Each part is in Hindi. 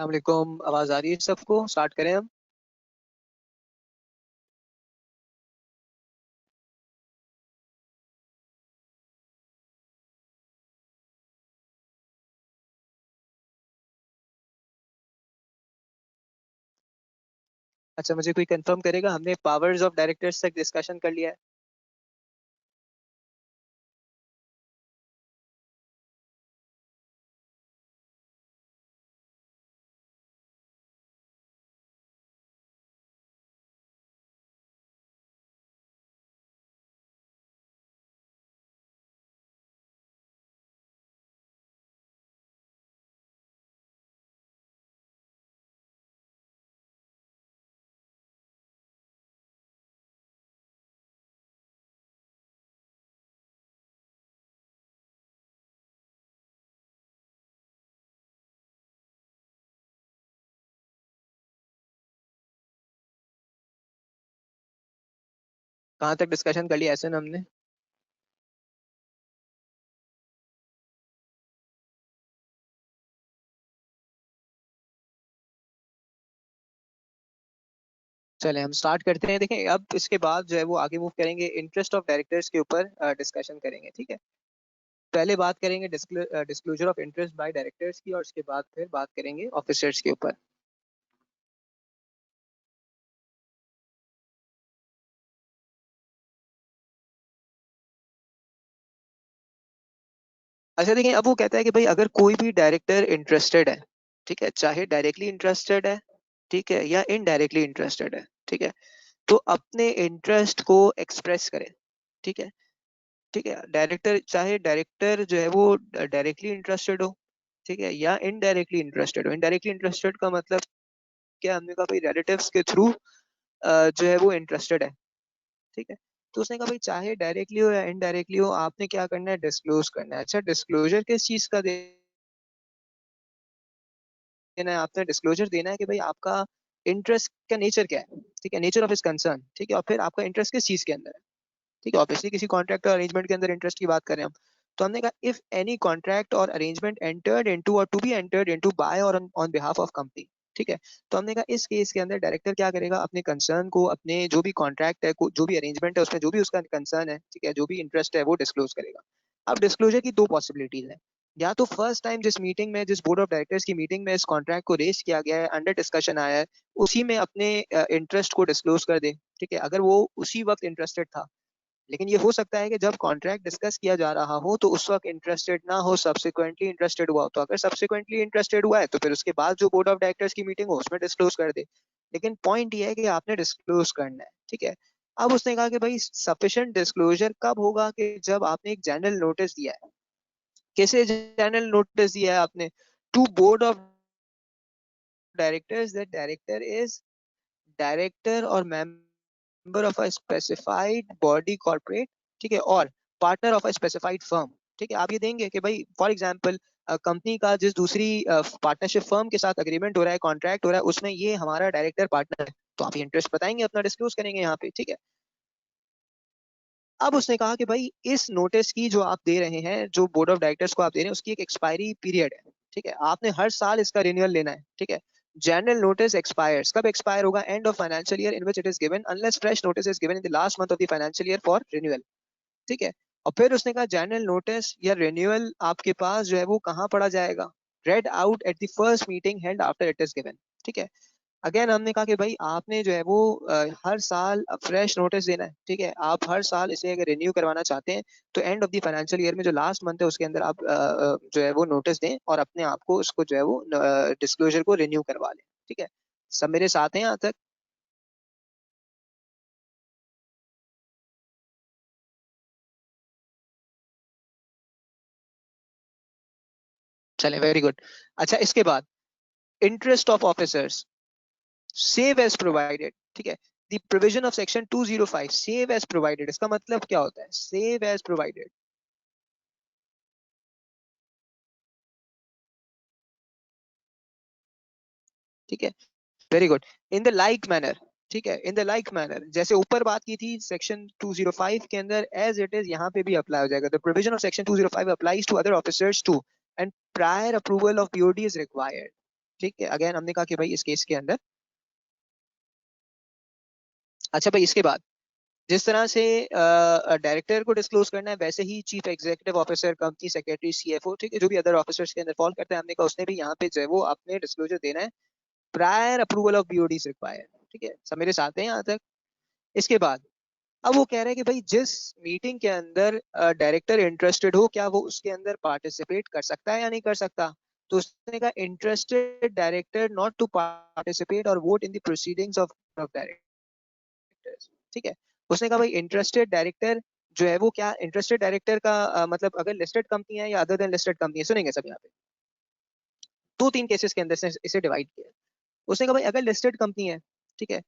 अस्सलामुअलैकुम, आवाज आ रही है सबको? स्टार्ट करें हम। अच्छा, मुझे कोई कंफर्म करेगा, हमने पावर्स ऑफ डायरेक्टर्स तक डिस्कशन कर लिया है? कहाँ तक डिस्कशन कर लिया ऐसे ना हमने? चले हम स्टार्ट करते हैं। देखें, अब इसके बाद जो है वो आगे मूव करेंगे, इंटरेस्ट ऑफ डायरेक्टर्स के ऊपर डिस्कशन करेंगे। ठीक है, पहले बात करेंगे disclosure of interest by directors की, और उसके बाद फिर बात करेंगे ऑफिसर्स के ऊपर। अच्छा देखिए, अब वो कहता है कि भाई अगर कोई भी डायरेक्टर इंटरेस्टेड है, ठीक है, चाहे डायरेक्टली इंटरेस्टेड है, ठीक है, या इनडायरेक्टली इंटरेस्टेड है, ठीक है, तो अपने इंटरेस्ट को एक्सप्रेस करे। ठीक है, ठीक है, डायरेक्टर, चाहे डायरेक्टर जो है वो डायरेक्टली इंटरेस्टेड हो, ठीक है, या इनडायरेक्टली इंटरेस्टेड हो। इनडायरेक्टली इंटरेस्टेड का मतलब क्या? हमने कहा भाई रिलेटिव्स के थ्रू जो है वो इंटरेस्टेड है। ठीक है, तो उसने कहा भाई चाहे डायरेक्टली हो या इनडायरेक्टली हो, आपने क्या करना है? डिस्क्लोज करना है। अच्छा, डिस्क्लोजर किस चीज का देना है? आपने डिस्क्लोजर देना है कि भाई आपका इंटरेस्ट का नेचर क्या है, ठीक है, नेचर ऑफ इस कंसर्न, ठीक है, और फिर आपका इंटरेस्ट किस चीज के अंदर है। ठीक है, ऑब्वियसली किसी कॉन्ट्रैक्ट और अरेंजमेंट के अंदर इंटरेस्ट की बात करें हम, तो हमने कहा इफ एनी कॉन्ट्रैक्ट और अरेंजमेंट एंटर्ड इनटू और to be entered into by और ऑन बिहाफ ऑफ कंपनी। ठीक है, तो हमने कहा इस केस के अंदर डायरेक्टर क्या करेगा? अपने कंसर्न को, अपने जो भी कॉन्ट्रैक्ट है, जो भी अरेंजमेंट है, उसमें जो भी उसका कंसर्न है, ठीक है, जो भी इंटरेस्ट है, वो डिस्क्लोज करेगा। अब डिस्क्लोजर की दो पॉसिबिलिटीज है। या तो फर्स्ट टाइम जिस मीटिंग में, जिस बोर्ड ऑफ डायरेक्टर्स की मीटिंग में इस कॉन्ट्रैक्ट को रेज किया गया है, अंडर डिस्कशन आया है, उसी में अपने इंटरेस्ट को डिस्क्लोज कर दे। ठीक है, अगर वो उसी वक्त इंटरेस्टेड था। लेकिन ये हो सकता है कि जब कॉन्ट्रैक्ट डिस्कस किया जा रहा हो तो उस वक्त इंटरेस्टेड ना हो, सब्सिक्वेंटली इंटरेस्टेड हुआ हो। तो अगर सब्सिक्वेंटली इंटरेस्टेड हुआ है तो फिर उसके बाद जो बोर्ड ऑफ डायरेक्टर्स की मीटिंग हो उसमें डिस्क्लोज कर दे। लेकिन पॉइंट ये है कि आपने डिस्क्लोज करना है। ठीक है, अब उसने कहा कि भाई सफिशिएंट डिस्क्लोजर कब होगा? कि जब आपने एक जनरल नोटिस दिया है। कैसे जनरल नोटिस दिया है आपने? To board of directors that director is director और member of a specified body corporate, ठीक है, और partner of a specified firm. ठीक है, आप ये देंगे कि भाई फॉर एग्जांपल कंपनी का जिस दूसरी पार्टनरशिप फर्म के साथ अग्रीमेंट हो रहा है, कॉन्ट्रैक्ट हो रहा है, उसमें ये हमारा डायरेक्टर पार्टनर है, तो आप ये इंटरेस्ट बताएंगे, अपना डिस्क्लोज करेंगे यहाँ पे। ठीक है, अब उसने कहा कि भाई इस नोटिस की जो आप दे रहे हैं, जो बोर्ड ऑफ डायरेक्टर्स को आप दे रहे हैं, उसकी एक एक्सपायरी पीरियड है। ठीक है, आपने हर साल इसका रिन्यूअल लेना है। ठीक है, जनरल नोटिस एक्सपायर्स, कब एक्सपायर होगा? End of financial year in which it is given, unless fresh notice is given in the last month of the financial year for renewal. ठीक है, और फिर उसने कहा जनरल नोटिस या रिन्यूअल आपके पास जो है वो कहाँ पढ़ा जाएगा? Red out at the first meeting held after it is given. ठीक है, अगेन हमने कहा कि भाई आपने जो है वो हर साल फ्रेश नोटिस देना है। ठीक है, आप हर साल इसे अगर रिन्यू करवाना चाहते हैं तो end of the financial year में जो लास्ट मंथ है उसके अंदर आप जो है वो नोटिस दें और अपने आप को उसको जो है वो डिस्क्लोजर को रिन्यू करवा लें। ठीक है, सब मेरे साथ हैं यहाँ तक? चले, वेरी गुड। अच्छा, इसके बाद interest of officers save as provided. ठीक है, the provision of section 205 save as provided, इसका मतलब क्या होता है? Save as provided. ठीक है, very good. In the like manner, ठीक है, इन द लाइक मैनर, जैसे ऊपर बात की थी सेक्शन 205 के अंदर, एज इट इज यहाँ पे भी अप्लाई हो जाएगा। The provision of section 205 applies to other officers too, and prior approval of POD is required. ठीक है, अगेन हमने कहा कि भाई इस केस के अंदर, अच्छा भाई इसके बाद जिस तरह से डायरेक्टर को डिस्क्लोज करना है, वैसे ही chief executive officer, company secretary, CFO, ठीक है, जो भी अदर ऑफिसर्स के अंदर फॉल करता है, हमने कहा उसने भी यहाँ पे जो है वो अपने डिस्क्लोजर देना है, prior approval of BOD required. ठीक है, सब मेरे साथ हैं यहाँ तक। इसके बाद अब वो कह रहे हैं कि भाई जिस मीटिंग के अंदर डायरेक्टर इंटरेस्टेड हो, क्या वो उसके अंदर पार्टिसिपेट कर सकता है या नहीं कर सकता। तो उसने कहा interested director not to participate और vote in the proceedings of directors. ठीक है, उसने कहा भाई इंटरेस्टेड डायरेक्टर जो है वो क्या, इंटरेस्टेड डायरेक्टर का मतलब अगर लिस्टेड कंपनी है या अदर देन लिस्टेड कंपनी है, सुनेंगे सब यहाँ पे दो तीन केसेस के अंदर से इसे डिवाइड किया। उसने कहा भाई अगर लिस्टेड कंपनी है, ठीक है,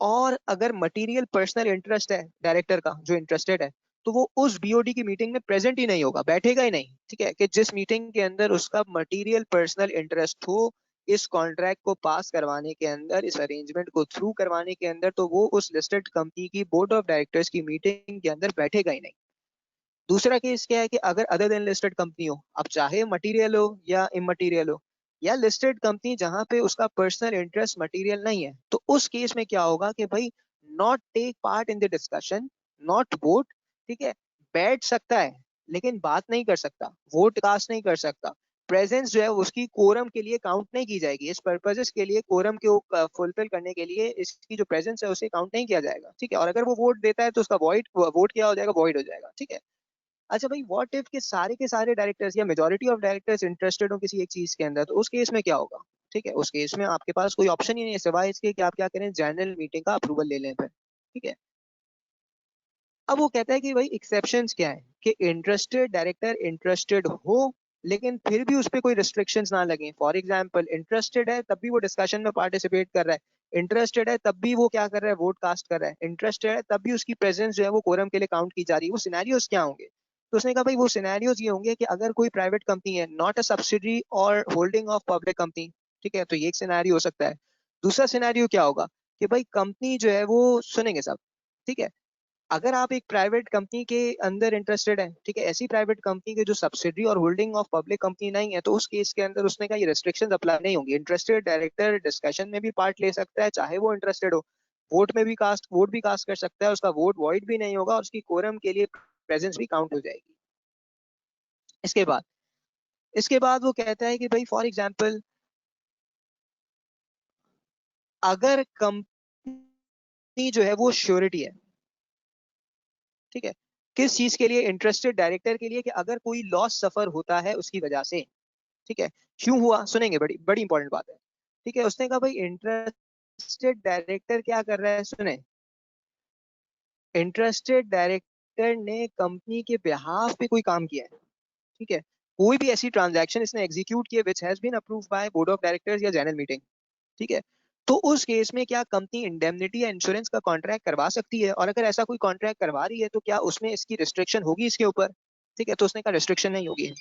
और अगर मटेरियल पर्सनल इंटरेस्ट है डायरेक्टर का जो इंटरेस्टेड है, तो वो उस बीओडी की मीटिंग में प्रेजेंट ही नहीं होगा, बैठेगा ही नहीं। ठीक है, कि जिस मीटिंग के अंदर उसका मटेरियल पर्सनल इंटरेस्ट हो इस कॉन्ट्रैक्ट को पास करवाने के अंदर, इस अरेंजमेंट को थ्रू करवाने के अंदर, तो वो उस लिस्टेड कंपनी की बोर्ड ऑफ डायरेक्टर्स की मीटिंग के अंदर बैठेगा ही नहीं। दूसरा केस क्या है कि अगर अदर देन लिस्टेड कंपनी हो, अब चाहे मटेरियल हो या इमटेरियल हो, या लिस्टेड कंपनी जहां पे उसका पर्सनल इंटरेस्ट मटेरियल नहीं है, तो उस केस में क्या होगा कि भाई not take part in the discussion, not vote. ठीक है, बैठ सकता है लेकिन बात नहीं कर सकता, वोट कास्ट नहीं कर सकता, प्रेजेंस जो है उसकी कोरम के लिए काउंट नहीं की जाएगी। इस पर्पजेस के लिए, कोरम को फुलफिल करने के लिए इसकी जो प्रेजेंस है उसे काउंट नहीं किया जाएगा। ठीक है, और अगर वो वोट देता है तो उसका वॉइड वोट क्या हो जाएगा, वॉइड हो जाएगा। ठीक है, अच्छा भाई व्हाट इफ के सारे डायरेक्टर्स या मेजोरिटी ऑफ डायरेक्टर्स इंटरेस्टेड हो किसी एक चीज के अंदर, तो उस केस में क्या होगा। ठीक है, उस केस में आपके पास कोई ऑप्शन ही नहीं है सिवाय इसके कि आप क्या करें, जनरल मीटिंग का अप्रूवल ले लें फिर। ठीक है, अब वो कहता है कि भाई एक्सेप्शंस क्या है, कि इंटरेस्टेड डायरेक्टर इंटरेस्टेड हो लेकिन फिर भी उस पर कोई रिस्ट्रिक्शंस ना लगे। फॉर एग्जांपल इंटरेस्टेड है तब भी वो डिस्कशन में पार्टिसिपेट कर रहा है, इंटरेस्टेड है तब भी वो क्या कर रहा है, वोट कास्ट कर रहा है, इंटरेस्टेड है तब भी उसकी प्रेजेंस जो है वो कोरम के लिए काउंट की जा रही है। वो सिनेरियोज क्या होंगे, तो उसने कहा भाई वो सिनेरियोज ये होंगे कि अगर कोई प्राइवेट कंपनी है, नॉट अ सब्सिडरी और होल्डिंग ऑफ पब्लिक कंपनी। ठीक है, तो ये एक सिनेरियो हो सकता है। दूसरा सिनेरियो क्या होगा कि भाई कंपनी जो है वो, सुनेंगे सब, ठीक है, अगर आप एक प्राइवेट कंपनी के अंदर इंटरेस्टेड है, ठीक है, ऐसी प्राइवेट कंपनी के जो सब्सिडरी और होल्डिंग ऑफ पब्लिक कंपनी नहीं है, तो उस केस के अंदर उसने कहा ये रेस्ट्रिक्शंस अप्लाई नहीं होंगी। इंटरेस्टेड डायरेक्टर डिस्कशन में भी पार्ट ले सकता है चाहे वो इंटरेस्टेड हो, वोट भी कास्ट कर सकता है, उसका वोट वॉइड भी नहीं होगा और उसकी कोरम के लिए प्रेजेंस भी काउंट हो जाएगी। इसके बाद वो कहता है कि भाई फॉर एग्जाम्पल अगर कंपनी जो है वो श्योरिटी है, ठीक है, किस चीज के लिए, इंटरेस्टेड डायरेक्टर के लिए, कि अगर कोई लॉस सफर होता है उसकी वजह से। ठीक है, क्यों हुआ, सुनेंगे, बड़ी बड़ी इंपॉर्टेंट बात है। ठीक है, उसने कहा भाई इंटरेस्टेड डायरेक्टर क्या कर रहा है, सुने, इंटरेस्टेड डायरेक्टर ने कंपनी के बिहाफ पे कोई काम किया है। ठीक है, कोई भी ऐसी ट्रांजैक्शन इसने एग्जीक्यूट की है which has been approved by board of directors या जनरल मीटिंग। ठीक है, तो उस केस में क्या कंपनी इंडेमनिटी या इंश्योरेंस का कॉन्ट्रैक्ट करवा सकती है, और अगर ऐसा कोई कॉन्ट्रैक्ट करवा रही है तो क्या उसमें इसकी रिस्ट्रिक्शन होगी इसके ऊपर। ठीक है, तो उसने कहा रिस्ट्रिक्शन नहीं होगी।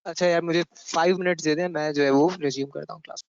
अच्छा यार, मुझे 5 मिनट दे दें, मैं जो है वो रिज्यूम करता हूँ क्लास।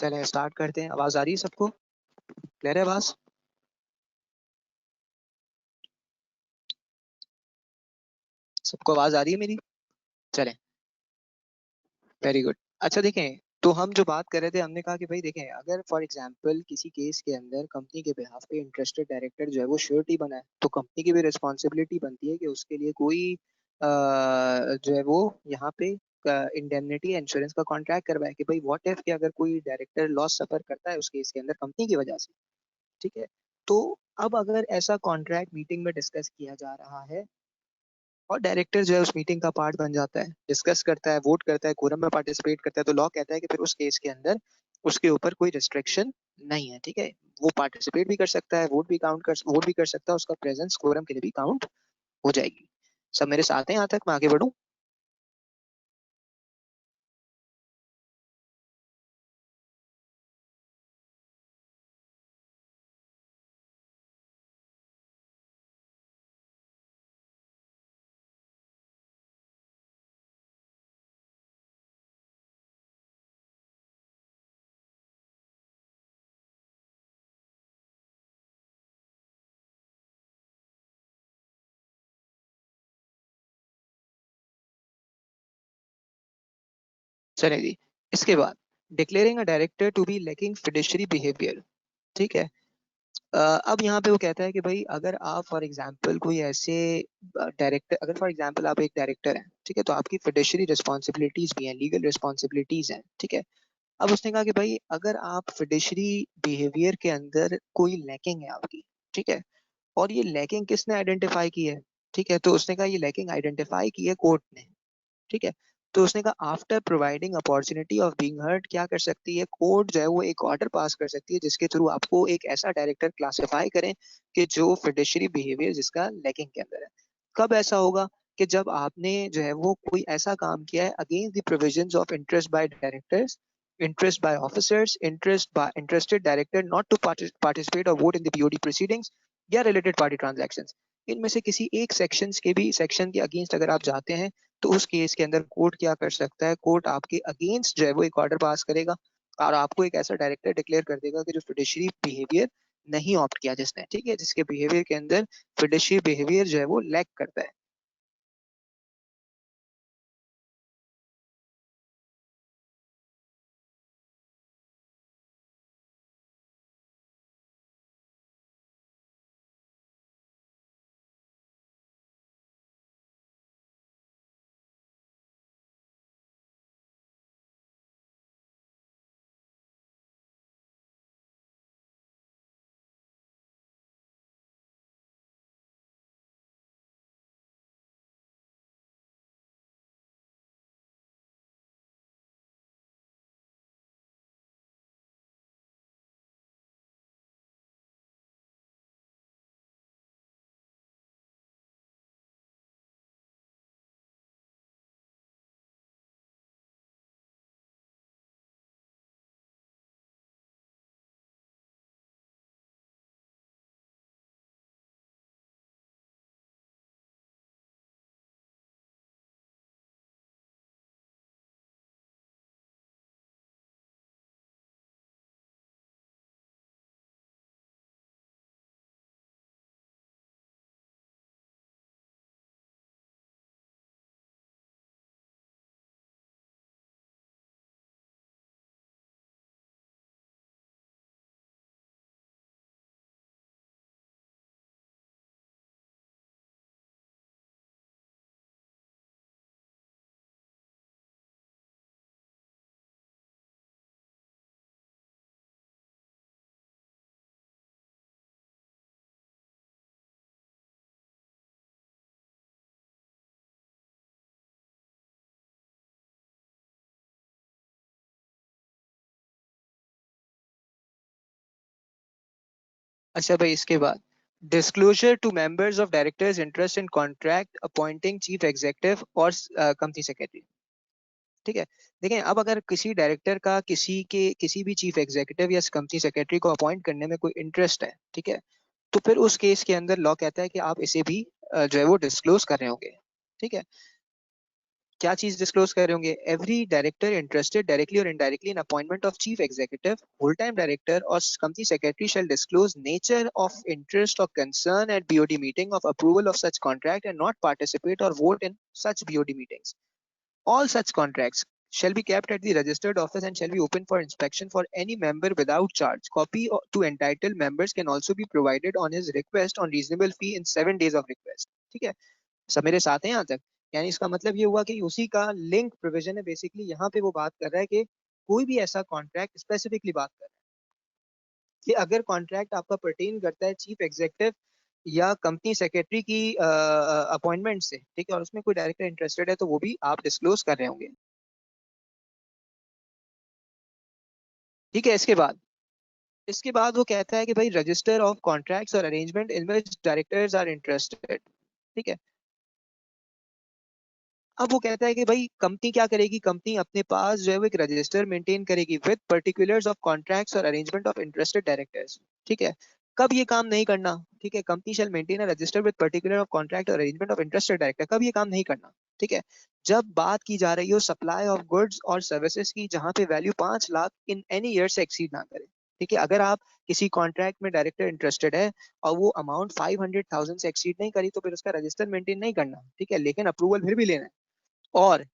चले स्टार्ट करते हैं। आवाज आ रही है सबको? क्लियर है आवाज? सबको आवाज आ रही है मेरी? चले, वेरी गुड। अच्छा देखें, तो हम जो बात कर रहे थे, हमने कहा कि भाई देखें, अगर फॉर एग्जांपल किसी केस के अंदर कंपनी के बिहाफ पे इंटरेस्टेड डायरेक्टर जो है वो श्योरिटी बना है, तो कंपनी की भी रिस्पॉन्सिबिलिटी बनती है कि उसके लिए कोई जो है वो यहाँ पे इंडेमनिटी इंश्योरेंस का कॉन्ट्रैक्ट करवाए कि भाई व्हाट इफ कि अगर कोई डायरेक्टर लॉस सफर करता है उस केस के अंदर कंपनी की वजह से, ठीक है। तो अब अगर ऐसा कॉन्ट्रैक्ट मीटिंग में डिस्कस किया जा रहा है और डायरेक्टर जो है उस मीटिंग का पार्ट बन जाता है, डिस्कस करता है, वोट करता है, कोरम में पार्टिसिपेट करता है, तो लॉ कहता है कि फिर उस केस के अंदर उसके ऊपर कोई रिस्ट्रिक्शन नहीं है, ठीक है। वो पार्टिसिपेट भी कर सकता है, वोट भी कर सकता है, उसका प्रेजेंस कोरम के लिए भी काउंट हो जाएगी। सब मेरे साथ हैं यहाँ तक? मैं आगे बढ़ूं? चलिए जी। इसके बाद declaring a director to be lacking fiduciary behaviour, ठीक है। अब यहाँ पे वो कहता है कि भाई अगर आप फॉर एग्जांपल कोई ऐसे डायरेक्टर, अगर फॉर एग्जांपल आप एक डायरेक्टर हैं, ठीक है, तो आपकी फिडेशियरी रिस्पॉन्सिबिलिटीज भी हैं, लीगल रिस्पॉन्सिबिलिटीज हैं, ठीक है। अब उसने कहा कि भाई अगर आप फिडेशियरी बिहेवियर के अंदर कोई लैकिंग है आपकी, ठीक है, और ये लैकिंग किसने आइडेंटिफाई की है, ठीक है, तो उसने कहा ये लैकिंग आइडेंटिफाई की है कोर्ट ने, ठीक है। तो उसने कहा after providing opportunity of being heard, क्या कर सकती है कोर्ट जो है वो एक ऑर्डर पास कर सकती है जिसके थ्रू आपको एक ऐसा डायरेक्टर क्लासिफाई करें कि जो फिडेशियरी बिहेवियर जिसका लैकिंग के अंदर है। कब ऐसा होगा? कि जब आपने जो है वो कोई ऐसा काम किया है against the provisions of interest by directors, interest by officers, interest by interested director not to participate और vote in the BOD proceedings या रिलेटेड पार्टी ट्रांजैक्शंस। इनमें से किसी एक सेक्शन के अगेंस्ट अगर आप जाते हैं, तो उस केस के अंदर कोर्ट क्या कर सकता है, कोर्ट आपके अगेंस्ट जो है वो एक ऑर्डर पास करेगा और आपको एक ऐसा डायरेक्टर डिक्लेयर कर देगा कि जो फिडेशियरी बिहेवियर नहीं ऑप्ट किया जिसने, ठीक है, जिसके बिहेवियर के अंदर फिडेशियरी बिहेवियर जो है वो लैक करता है। अच्छा भाई, इसके बाद disclosure to members of directors interest in contract appointing chief executive और कंपनी सेक्रेटरी, ठीक है। देखें, अब अगर किसी डायरेक्टर का किसी भी चीफ एग्जीक्यूटिव या कंपनी सेक्रेटरी को अपॉइंट करने में कोई इंटरेस्ट है, ठीक है, तो फिर उस केस के अंदर लॉ कहता है कि आप इसे भी जो है वो डिस्क्लोज कर रहे होंगे, ठीक है। क्या चीज डिस्क्लोज कर रहे होंगे? एवरी डायरेक्टर इंटरेस्टेड डायरेक्टली और indirectly in appointment of chief executive, whole time director और company secretary shall disclose nature of interest or concern at BOD meeting of approval of such contract and not participate or vote in such BOD meetings. All such contracts shall be kept at the registered office and shall be open for inspection for any member without charge. Copy to entitled members can also be provided on his request on reasonable fee in 7 days of request. ठीक है, सब मेरे साथ हैं यहाँ तक? यानी इसका मतलब ये हुआ कि उसी का लिंक प्रोविजन है बेसिकली। यहाँ पे वो बात कर रहा है कि कोई भी ऐसा कॉन्ट्रैक्ट, स्पेसिफिकली बात कर रहा है कि अगर कॉन्ट्रैक्ट आपका पर्टेन करता है चीफ एग्जीक्यूटिव या कंपनी सेक्रेटरी की अपॉइंटमेंट से, ठीक है, और उसमें कोई डायरेक्टर इंटरेस्टेड है तो वो भी आप डिस्क्लोज कर रहे होंगे। ठीक है, इसके बाद वो कहता है कि भाई रजिस्टर ऑफ कॉन्ट्रैक्ट्स और arrangement in which directors are interested. ठीक है, अब वो कहता है कि भाई कंपनी क्या करेगी, कंपनी अपने पास जो है वो एक रजिस्टर मेंटेन करेगी विद पर्टिकुलर्स ऑफ कॉन्ट्रैक्ट्स और अरेंजमेंट ऑफ इंटरेस्टेड डायरेक्टर्स। ठीक है, कब ये काम नहीं करना? ठीक है, company shall maintain a resistor with particular of contract और अरेंजमेंट ऑफ इंटरेस्टेड डायरेक्टर। कब ये काम नहीं करना? ठीक है, जब बात की जा रही हो सप्लाई ऑफ गुड्स और सर्विसेज की जहां पे value 5 lakh in any year से एक्सीड ना करे। ठीक है, अगर आप किसी कॉन्ट्रैक्ट में डायरेक्टर इंटरेस्टेड है और वो अमाउंट 500,000 से एक्सीड नहीं करी तो फिर उसका रजिस्टर मेंटेन नहीं करना। ठीक है, लेकिन अप्रूवल फिर भी लेना है। और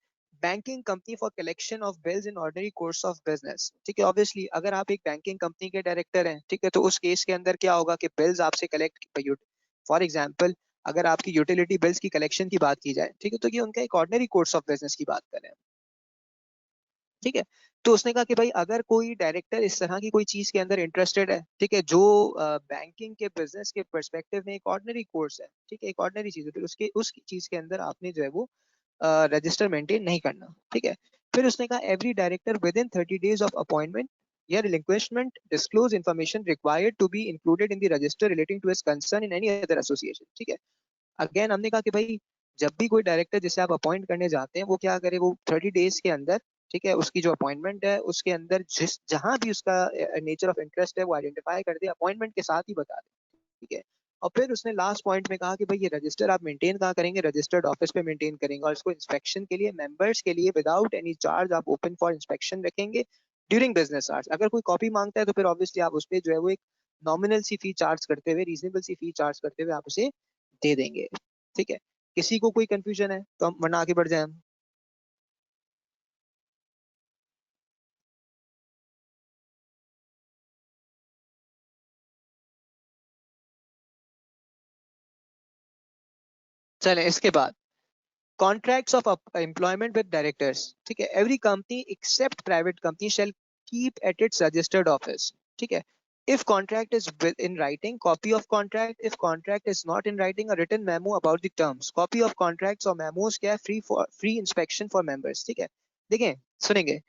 banking company for collection of bills in ordinary course of business. ठीक है, ऑब्वियसली अगर आप एक बैंकिंग कंपनी के डायरेक्टर हैं, ठीक है, तो उस केस के अंदर क्या होगा कि बिल्स आपसे कलेक्ट, फॉर एग्जांपल अगर आपकी यूटिलिटी बिल्स की कलेक्शन की बात की जाए, ठीक है, तो ये उनका एक ऑर्डिनरी कोर्स ऑफ बिजनेस की बात कर रहे हैं। ठीक है, तो उसने कहा कि भाई अगर कोई डायरेक्टर इस तरह की कोई चीज के अंदर इंटरेस्टेड है, ठीक है, जो बैंकिंग के बिजनेस के पर्सपेक्टिव में एक ऑर्डिनरी कोर्स है, ठीक है, एक ऑर्डिनरी चीज है, तो उसके उस चीज के अंदर आपने जो है वो रजिस्टर मेंटेन नहीं करना। ठीक है, फिर उसने कहा every director within 30 days of appointment या relinquishment disclose information required to be included in the register relating to his concern in any other association. ठीक है, अगेन हमने कहा कि भाई जब भी कोई डायरेक्टर जिसे आप अपॉइंट करने जाते हैं वो क्या करे, वो 30 days के अंदर, ठीक है, उसकी जो अपॉइंटमेंट है उसके अंदर जिस जहां भी उसका नेचर ऑफ इंटरेस्ट है वो आइडेंटिफाई कर दे, अपॉइंटमेंट के साथ ही बता दे। ठीक है, और फिर उसने लास्ट पॉइंट में कहा कि भाई ये रजिस्टर आप मेंटेन कहाँ करेंगे? रजिस्टर्ड ऑफिस पे मेंटेन करेंगे और इसको इंस्पेक्शन के लिए मेंबर्स के लिए विदाउट एनी चार्ज आप ओपन फॉर इंस्पेक्शन रखेंगे ड्यूरिंग बिजनेस आवर्स। अगर कोई कॉपी मांगता है तो फिर ऑब्वियसली आप उस पर जो है वो एक नॉमिनल सी फी चार्ज करते हुए, रीजनेबल सी फी चार्ज करते हुए आप उसे दे देंगे। ठीक है, किसी को कोई कंफ्यूजन है तो हम वरना आगे बढ़ जाए हम। चलें इसके बाद contracts of employment with directors. ठीक है, every company except private company shall keep at its registered office. ठीक है, if contract is in writing, copy of contract. If contract is not in writing, a written memo about the terms. Copy of contracts और memos क्या है? Free inspection for members। ठीक है, देखें, सुनेंगे,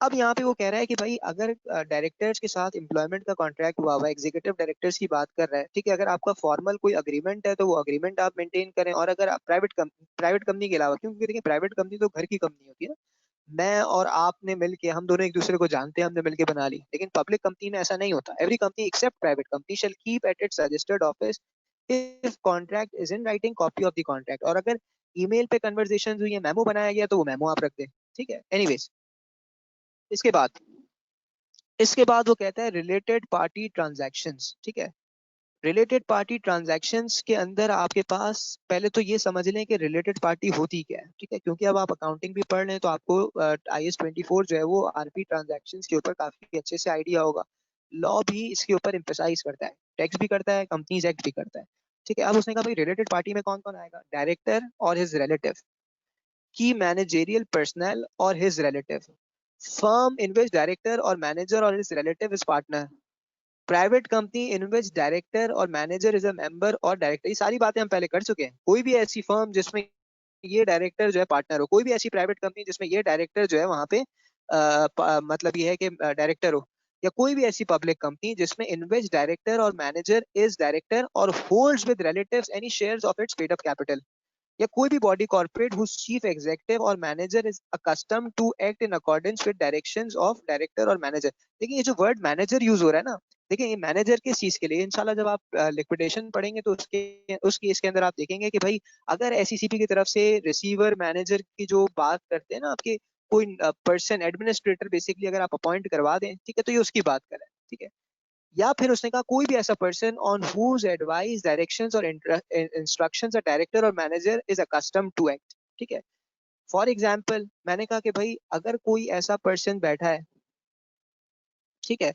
अब यहाँ पे वो कह रहा है कि भाई अगर डायरेक्टर्स के साथ एम्प्लॉयमेंट का कॉन्ट्रैक्ट हुआ हुआ है, एग्जीक्यूटिव डायरेक्टर्स की बात कर रहा है, ठीक है, अगर आपका फॉर्मल कोई अग्रीमेंट है तो वो अग्रीमेंट आप मेंटेन करें। और अगर आप प्राइवेट कंपनी के अलावा, क्योंकि देखिए प्राइवेट कंपनी तो घर की कंपनी होती है ना, मैं और आपने मिलके, हम दोनों एक दूसरे को जानते हैं, हमने मिलके बना ली। लेकिन पब्लिक कंपनी में ऐसा नहीं होता। Every company except private company shall keep at its registered office if contract is in writing copy of the contract. और अगर ईमेल पे कन्वर्सेशन हुई है, मेमो बनाया गया, तो वो मेमो आप रख दें। ठीक है, एनीवेज, इसके बाद इसके बाद वो कहता है रिलेटेड पार्टी ट्रांजैक्शंस। ठीक है, रिलेटेड पार्टी ट्रांजैक्शंस के अंदर आपके पास पहले तो ये समझ लें कि रिलेटेड पार्टी होती क्या है। ठीक है, क्योंकि अब आप अकाउंटिंग भी पढ़ लें तो आपको IS 24 जो है वो आरपी ट्रांजैक्शंस के ऊपर काफी अच्छे से आइडिया होगा। लॉ भी इसके ऊपर एम्फसाइज करता है, टैक्स भी करता है, कंपनीज एक्ट भी करता है। ठीक है, अब उसने कहा भाई रिलेटेड पार्टी में कौन कौन आएगा? डायरेक्टर और हिज रिलेटिव, की मैनेजेरियल पर्सनल और his relative, firm in which director or manager or his relative is partner, private company in which director और मैनेजर इज अ मेंबर और डायरेक्टर। ये सारी बातें हम पहले कर चुके हैं। कोई भी ऐसी फर्म जिसमें ये डायरेक्टर जो है पार्टनर हो, कोई भी ऐसी प्राइवेट कंपनी जिसमें ये डायरेक्टर जो है वहां पे मतलब ये है कि डायरेक्टर हो, या कोई भी ऐसी पब्लिक कंपनी जिसमें इन विच डायरेक्टर और मैनेजर इज डायरेक्टर और holds with relatives any shares of its paid up capital, या कोई भी body corporate whose chief executive और manager is accustom to act in accordance with directions of director और मैनेजर। देखिए ये जो वर्ड मैनेजर यूज हो रहा है ना, देखिए ये मैनेजर किस चीज के लिए, इंशाल्लाह जब आप लिक्विडेशन पढ़ेंगे तो उसके उस केस के अंदर आप देखेंगे कि भाई अगर एसईसीपी की तरफ से रिसीवर मैनेजर की जो बात करते हैं ना आपके, कोई पर्सन एडमिनिस्ट्रेटर बेसिकली अगर आप अपॉइंट करवा दें, ठीक है, तो ये उसकी बात करें, ठीक है। या फिर उसने कहा कोई भी ऐसा person on whose advice directions और इंस्ट्रक्शंस अ डायरेक्टर और manager is accustom to act, ठीक है। फॉर एग्जाम्पल मैंने कहा कि भाई अगर कोई ऐसा पर्सन बैठा है, ठीक है,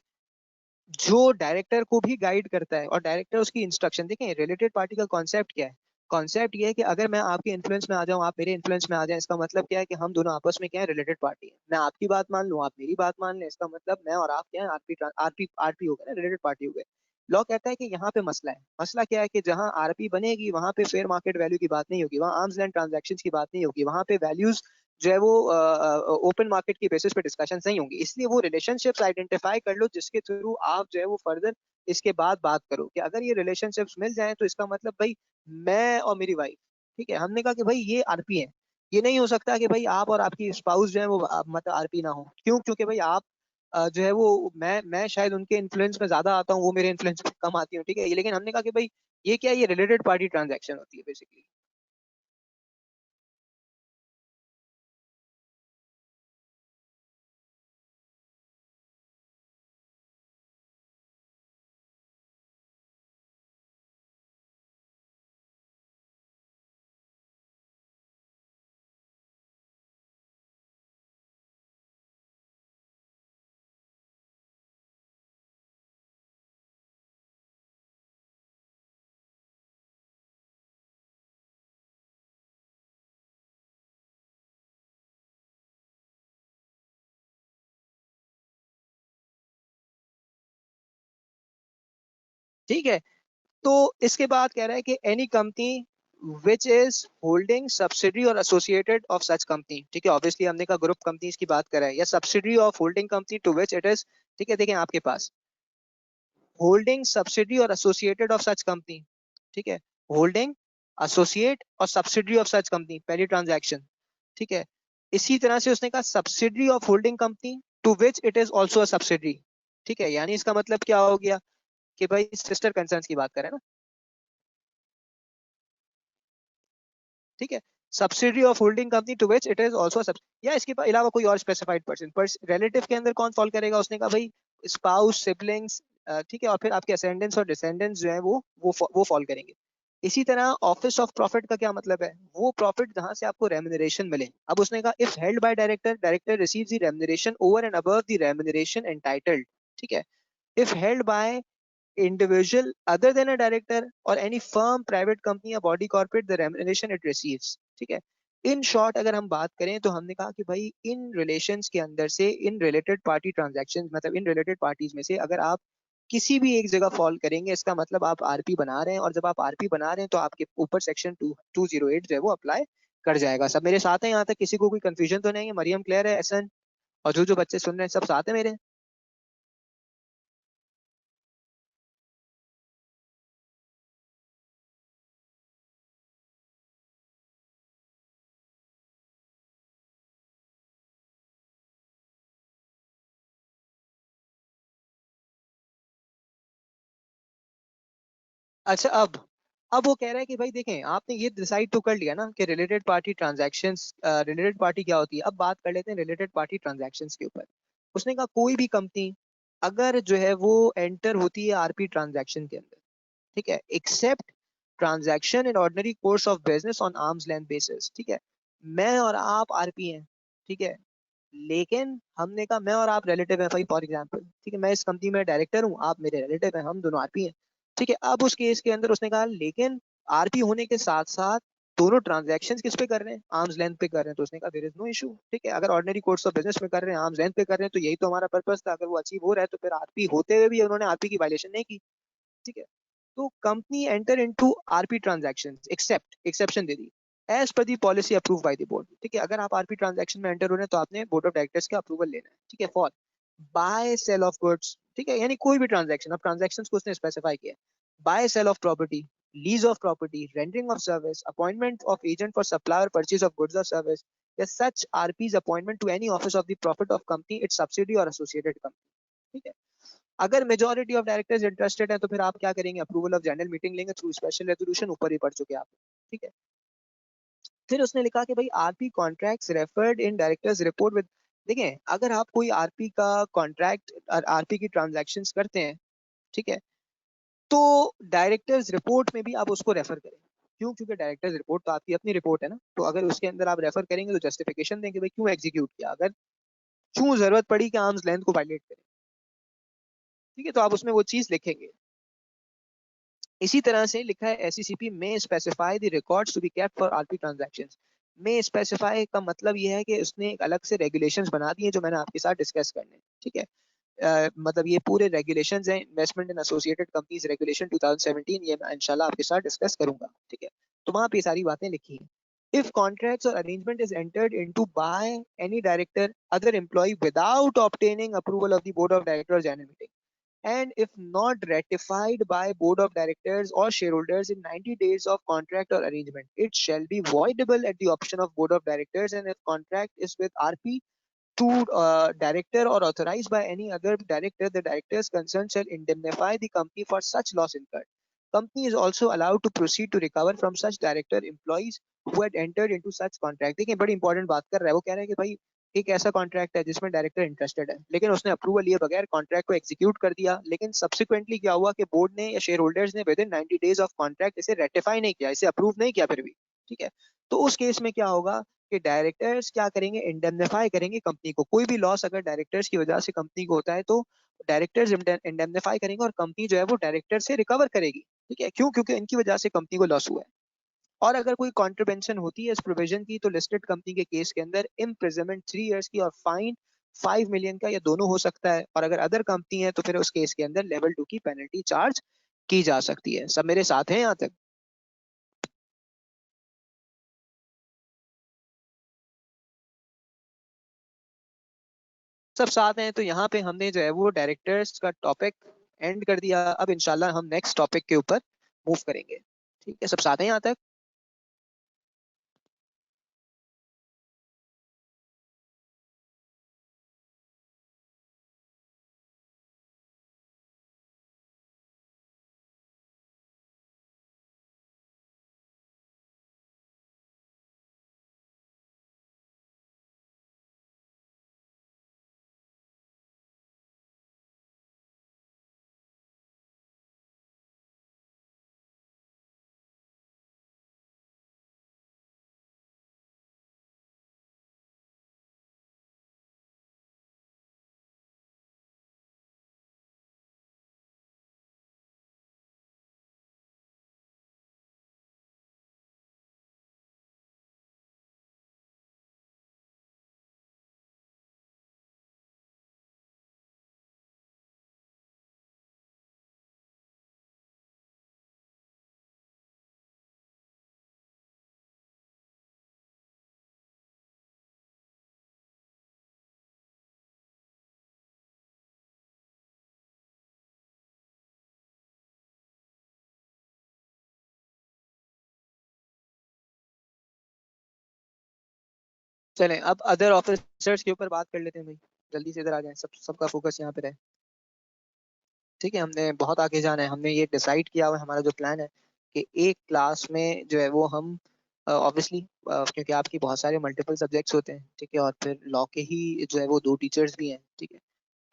जो डायरेक्टर को भी गाइड करता है और डायरेक्टर उसकी इंस्ट्रक्शन, देखें रिलेटेड पार्टी का कॉन्सेप्ट क्या है। कॉन्सेप्ट ये है कि अगर मैं आपके इन्फ्लुएंस में आ जाऊं, आप मेरे इन्फ्लुएंस में आ जाएं, इसका मतलब क्या है कि हम दोनों आपस में क्या है, रिलेटेड पार्टी है। मैं आपकी बात मान लूं, आप मेरी बात मान लें, इसका मतलब मैं और आप क्या है, आरपी आरपी आरपी हो गए ना, रिलेटेड पार्टी हो गए। लॉ कहता है कि यहाँ पे मसला है, मसला क्या है कि जहां आरपी बनेगी वहां पे फेयर मार्केट वैल्यू की बात नहीं होगी, वहां आर्म्स लैंड ट्रांजैक्शन की बात नहीं होगी, वहां पे वैल्यूज जो है वो ओपन मार्केट की बेसिस पे डिस्कशन नहीं होंगी। इसलिए वो रिलेशनशिप्स आइडेंटिफाई कर लो जिसके थ्रू आप जो है वो फर्दर इसके बाद बात करो कि अगर ये रिलेशनशिप्स मिल जाए तो इसका मतलब भाई मैं और मेरी वाइफ, ठीक है, हमने कहा कि भाई ये आरपी है। ये नहीं हो सकता कि भाई आप और आपकी स्पाउस जो है वो मतलब आरपी ना हो। क्यों? क्योंकि भाई आप जो है वो मैं शायद उनके इन्फ्लुएंस में ज्यादा आता हूँ, वो मेरे इन्फ्लुएंस में कम आती हूँ, ठीक है। लेकिन हमने कहा कि भाई ये क्या है, ये रिलेटेड पार्टी ट्रांजेक्शन होती है बेसिकली। ठीक है, तो इसके बाद कह रहा है कि any company which is holding subsidiary और एसोसिएटेड ऑफ सच कंपनी, ठीक है, ऑब्वियसली हमने कहा ग्रुप कंपनीज की बात करा है, या subsidiary of holding company to which it is, ठीक है। देखें आपके पास होल्डिंग सब्सिडरी और एसोसिएटेड ऑफ सच कंपनी, ठीक है, होल्डिंग एसोसिएट और सब्सिडरी ऑफ सच कंपनी, पहली ट्रांजैक्शन, ठीक है। इसी तरह से उसने कहा subsidiary of holding company to which it is also a subsidiary, ठीक है। यानी इसका मतलब क्या हो गया कि भाई सिस्टर कंसर्न्स की बात करें ना, ठीक है। Subsidiary of holding company to which it is also या इसके अलावा कोई और स्पेसिफाइड पर्सन, पर रिलेटिव के अंदर कौन फॉल करेगा, उसने कहा भाई स्पाउस, सिबलिंग्स, ठीक है, और फिर आपके असेंडेंट्स और डिसेंडेंट्स जो है वो फॉल करेंगे। इसी तरह ऑफिस ऑफ प्रॉफिट का क्या मतलब है, वो प्रॉफिट जहां से आपको रेम्यूनरेशन मिले। अब उसने कहा if held by director, director receives the remuneration over and above the remuneration entitled, ठीक है। If held by individual other than a director or any firm, private company या body corporate, the remuneration it receives, ठीक है। इन शॉर्ट अगर हम बात करें तो हमने कहा कि भाई इन रिलेशंस के अंदर से, इन रिलेटेड पार्टी ट्रांजैक्शन, मतलब इन रिलेटेड पार्टीज में से अगर आप किसी भी एक जगह फॉल करेंगे, इसका मतलब आप आरपी बना रहे हैं, और जब आप आरपी बना रहे हैं तो आपके ऊपर सेक्शन 208 जो है वो अप्लाई कर जाएगा। सब मेरे साथ है यहाँ तक, किसी को कोई कंफ्यूजन तो नहीं है? मरियम क्लियर है? एहसन और जो जो बच्चे सुन रहे हैं सब साथ है मेरे? अच्छा, अब वो कह रहा है कि भाई देखें आपने ये डिसाइड तो कर लिया ना कि related party transactions, related party क्या होती है। अब बात कर लेते हैं रिलेटेड पार्टी ट्रांजैक्शंस के ऊपर। उसने कहा कोई भी कंपनी अगर जो है वो एंटर होती है आरपी ट्रांजैक्शन के अंदर, ठीक है, except transaction in ordinary course of business on arms length basis, ठीक है। मैं और आप आरपी हैं, ठीक है, लेकिन हमने कहा मैं और आप रिलेटिव हैं, फॉर एग्जांपल, ठीक है, मैं इस कंपनी में डायरेक्टर हूँ, आप मेरे रिलेटिव हैं, हम दोनों आरपी हैं, ठीक है। अब उस केस के अंदर उसने कहा लेकिन आरपी होने के साथ साथ दोनों ट्रांजैक्शंस किस पे कर रहे हैं, आर्म्स लेंथ पे कर रहे हैं। तो उसने कहा देयर इज नो इशू, ठीक है, अगर ऑर्डिनरी कोर्स ऑफ बिजनेस में कर रहे हैं, आर्म्स लेंथ पे कर रहे हैं, तो यही तो हमारा पर्पस था। अगर वो अचीव हो रहा है तो फिर आरपी होते हुए भी उन्होंने आरपी की वायलेशन नहीं की, ठीक है। तो company enter into RP transactions except, exception दे दी, as per the policy approve by the board, ठीक है। अगर आप आरपी ट्रांजैक्शन में एंटर हो रहे हैं तो आपने बोर्ड ऑफ डायरेक्टर्स का अप्रूवल लेना है, ठीक है, for buy sale of goods, ठीक है, यानी कोई भी ट्रांजैक्शन, अब ट्रांजैक्शंस को उसने स्पेसिफाई किया, by sale of property, lease of property, rendering of service, appointment of agent for supply और परचेज ऑफ गुड्स और सर्विस, या such RPs appointment to any office of the profit of company its subsidy और एसोसिएटेड कंपनी, ठीक है। अगर मेजोरिटी ऑफ डायरेक्टर्स इंटरेस्टेड है तो फिर आप क्या करेंगे, अप्रूवल ऑफ जनरल मीटिंग लेंगे थ्रू स्पेशल रेजोल्यूशन, ऊपर ही पढ़ चुके आप, ठीक है। फिर उसने लिखा कि भाई RP contracts referred in directors report with, देखें अगर आप कोई आरपी का कॉन्ट्रैक्ट और आरपी की ट्रांजैक्शंस करते हैं, ठीक है, तो डायरेक्टर्स रिपोर्ट में भी आप उसको रेफर करें। क्यों? क्योंकि डायरेक्टर्स रिपोर्ट तो आपकी अपनी रिपोर्ट है ना, तो अगर उसके अंदर आप रेफर करेंगे तो जस्टिफिकेशन देंगे भाई क्यों एग्जीक्यूट किया, अगर क्यों जरूरत पड़ी कि आर्म्स लेंथ को वायलेट करें, ठीक है, तो आप उसमें वो चीज लिखेंगे। इसी तरह से लिखा है एससीसीपी में specify the records to be kept for RP transactions. में स्पेसिफाई का मतलब ये है कि उसने एक अलग से रेगुलेशंस बना दिए जो मैंने आपके साथ डिस्कस करने हैं, ठीक है। मतलब ये पूरे रेगुलेशंस हैं, इन्वेस्टमेंट इन एसोसिएटेड कंपनीज रेगुलेशन 2017, ये मैं इंशाल्लाह आपके साथ डिस्कस करूंगा, ठीक है। तो वहां पे सारी बातें लिखी हैं। If contracts or arrangement is entered into by any director, other employee without obtaining approval of the board of directors general meeting, and if not ratified by board of directors or shareholders in 90 days of contract or arrangement, it shall be voidable at the option of board of directors. And if contract is with RP to director or authorized by any other director, the directors concerned shall indemnify the company for such loss incurred. Company is also allowed to proceed to recover from such director employees who had entered into such contract. देखिए बड़ी इंपॉर्टेंट बात कर रहा है, वो कह रहा है कि भाई एक ऐसा कॉन्ट्रैक्ट है जिसमें डायरेक्टर इंटरेस्टेड है, लेकिन उसने अप्रूवल लिए बगैर कॉन्ट्रैक्ट को एग्जीक्यूट कर दिया, लेकिन सब्सिक्वेंटली क्या हुआ कि बोर्ड ने या शेयर होल्डर्स ने with in 90 days of contract इसे रेटिफाई नहीं किया, इसे अप्रूव नहीं किया फिर भी, ठीक है। तो उस केस में क्या होगा कि डायरेक्टर्स क्या करेंगे, इंडेमनिफाई करेंगे कंपनी को। कोई भी लॉस अगर डायरेक्टर्स की वजह से कंपनी को होता है तो डायरेक्टर्स इंडेमनिफाई करेंगे और कंपनी जो है वो डायरेक्टर से रिकवर करेगी, ठीक है। क्यों? क्योंकि इनकी वजह से कंपनी को लॉस हुआ है। और अगर कोई कॉन्ट्रीवेंशन होती है इस प्रोविजन की तो लिस्टेड कंपनी के केस के अंदर इम्प्रिजनमेंट 3 इयर्स की और फाइन 5 मिलियन का, या दोनों हो सकता है। और अगर अदर कंपनी है तो फिर उस केस के अंदर लेवल 2 की पेनल्टी चार्ज की जा सकती है। सब मेरे साथ हैं यहाँ तक? सब साथ हैं, तो यहाँ पे हमने जो है वो डायरेक्टर्स का टॉपिक एंड कर दिया। अब इंशाल्लाह हम नेक्स्ट टॉपिक के ऊपर मूव करेंगे, ठीक है। सब साथ हैं यहाँ तक? चलें अब अदर ऑफिसर्स के ऊपर बात कर लेते हैं भाई, जल्दी से इधर आ जाएं, सबका फोकस यहाँ पे रहे, ठीक है। हमने बहुत आगे जाना है, हमने ये डिसाइड किया हुआ है, हमारा जो प्लान है कि एक क्लास में जो है वो हम ऑब्वियसली, क्योंकि आपकी बहुत सारे मल्टीपल सब्जेक्ट्स होते हैं, ठीक है, और फिर लॉ के ही जो है वो 2 टीचर्स भी हैं, ठीक है।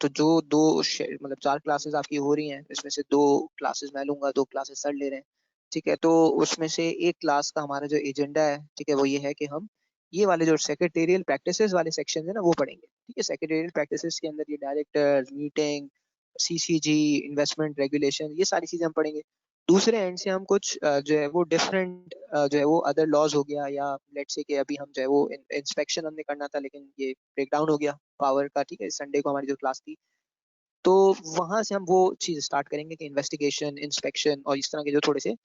तो जो मतलब 4 क्लासेस आपकी हो रही हैं, इसमें से 2 क्लासेस मैं लूंगा, 2 क्लासेस सर ले रहे हैं, ठीक है। तो उसमें से एक क्लास का हमारा जो एजेंडा है, ठीक है, वो ये है कि हम ये वाले जो सेक्रेटेरियल प्रैक्टिसेस वाले सेक्शन है ना वो पढ़ेंगे, ठीक है। सेक्रेटेरियल प्रैक्टिसेस के अंदर ये director meeting, CCG, investment regulation, ये सारी चीजें हम पढ़ेंगे। दूसरे एंड से हम कुछ जो है वो डिफरेंट जो है वो अदर लॉज हो गया, या लेट्स से कि अभी हम जो है वो इंस्पेक्शन हमने करना था लेकिन ये ब्रेक डाउन हो गया पावर का, ठीक है। संडे को हमारी जो क्लास थी, तो वहां से हम वो चीज स्टार्ट करेंगे कि इन्वेस्टिगेशन, इंस्पेक्शन और इस तरह के जो थोड़े से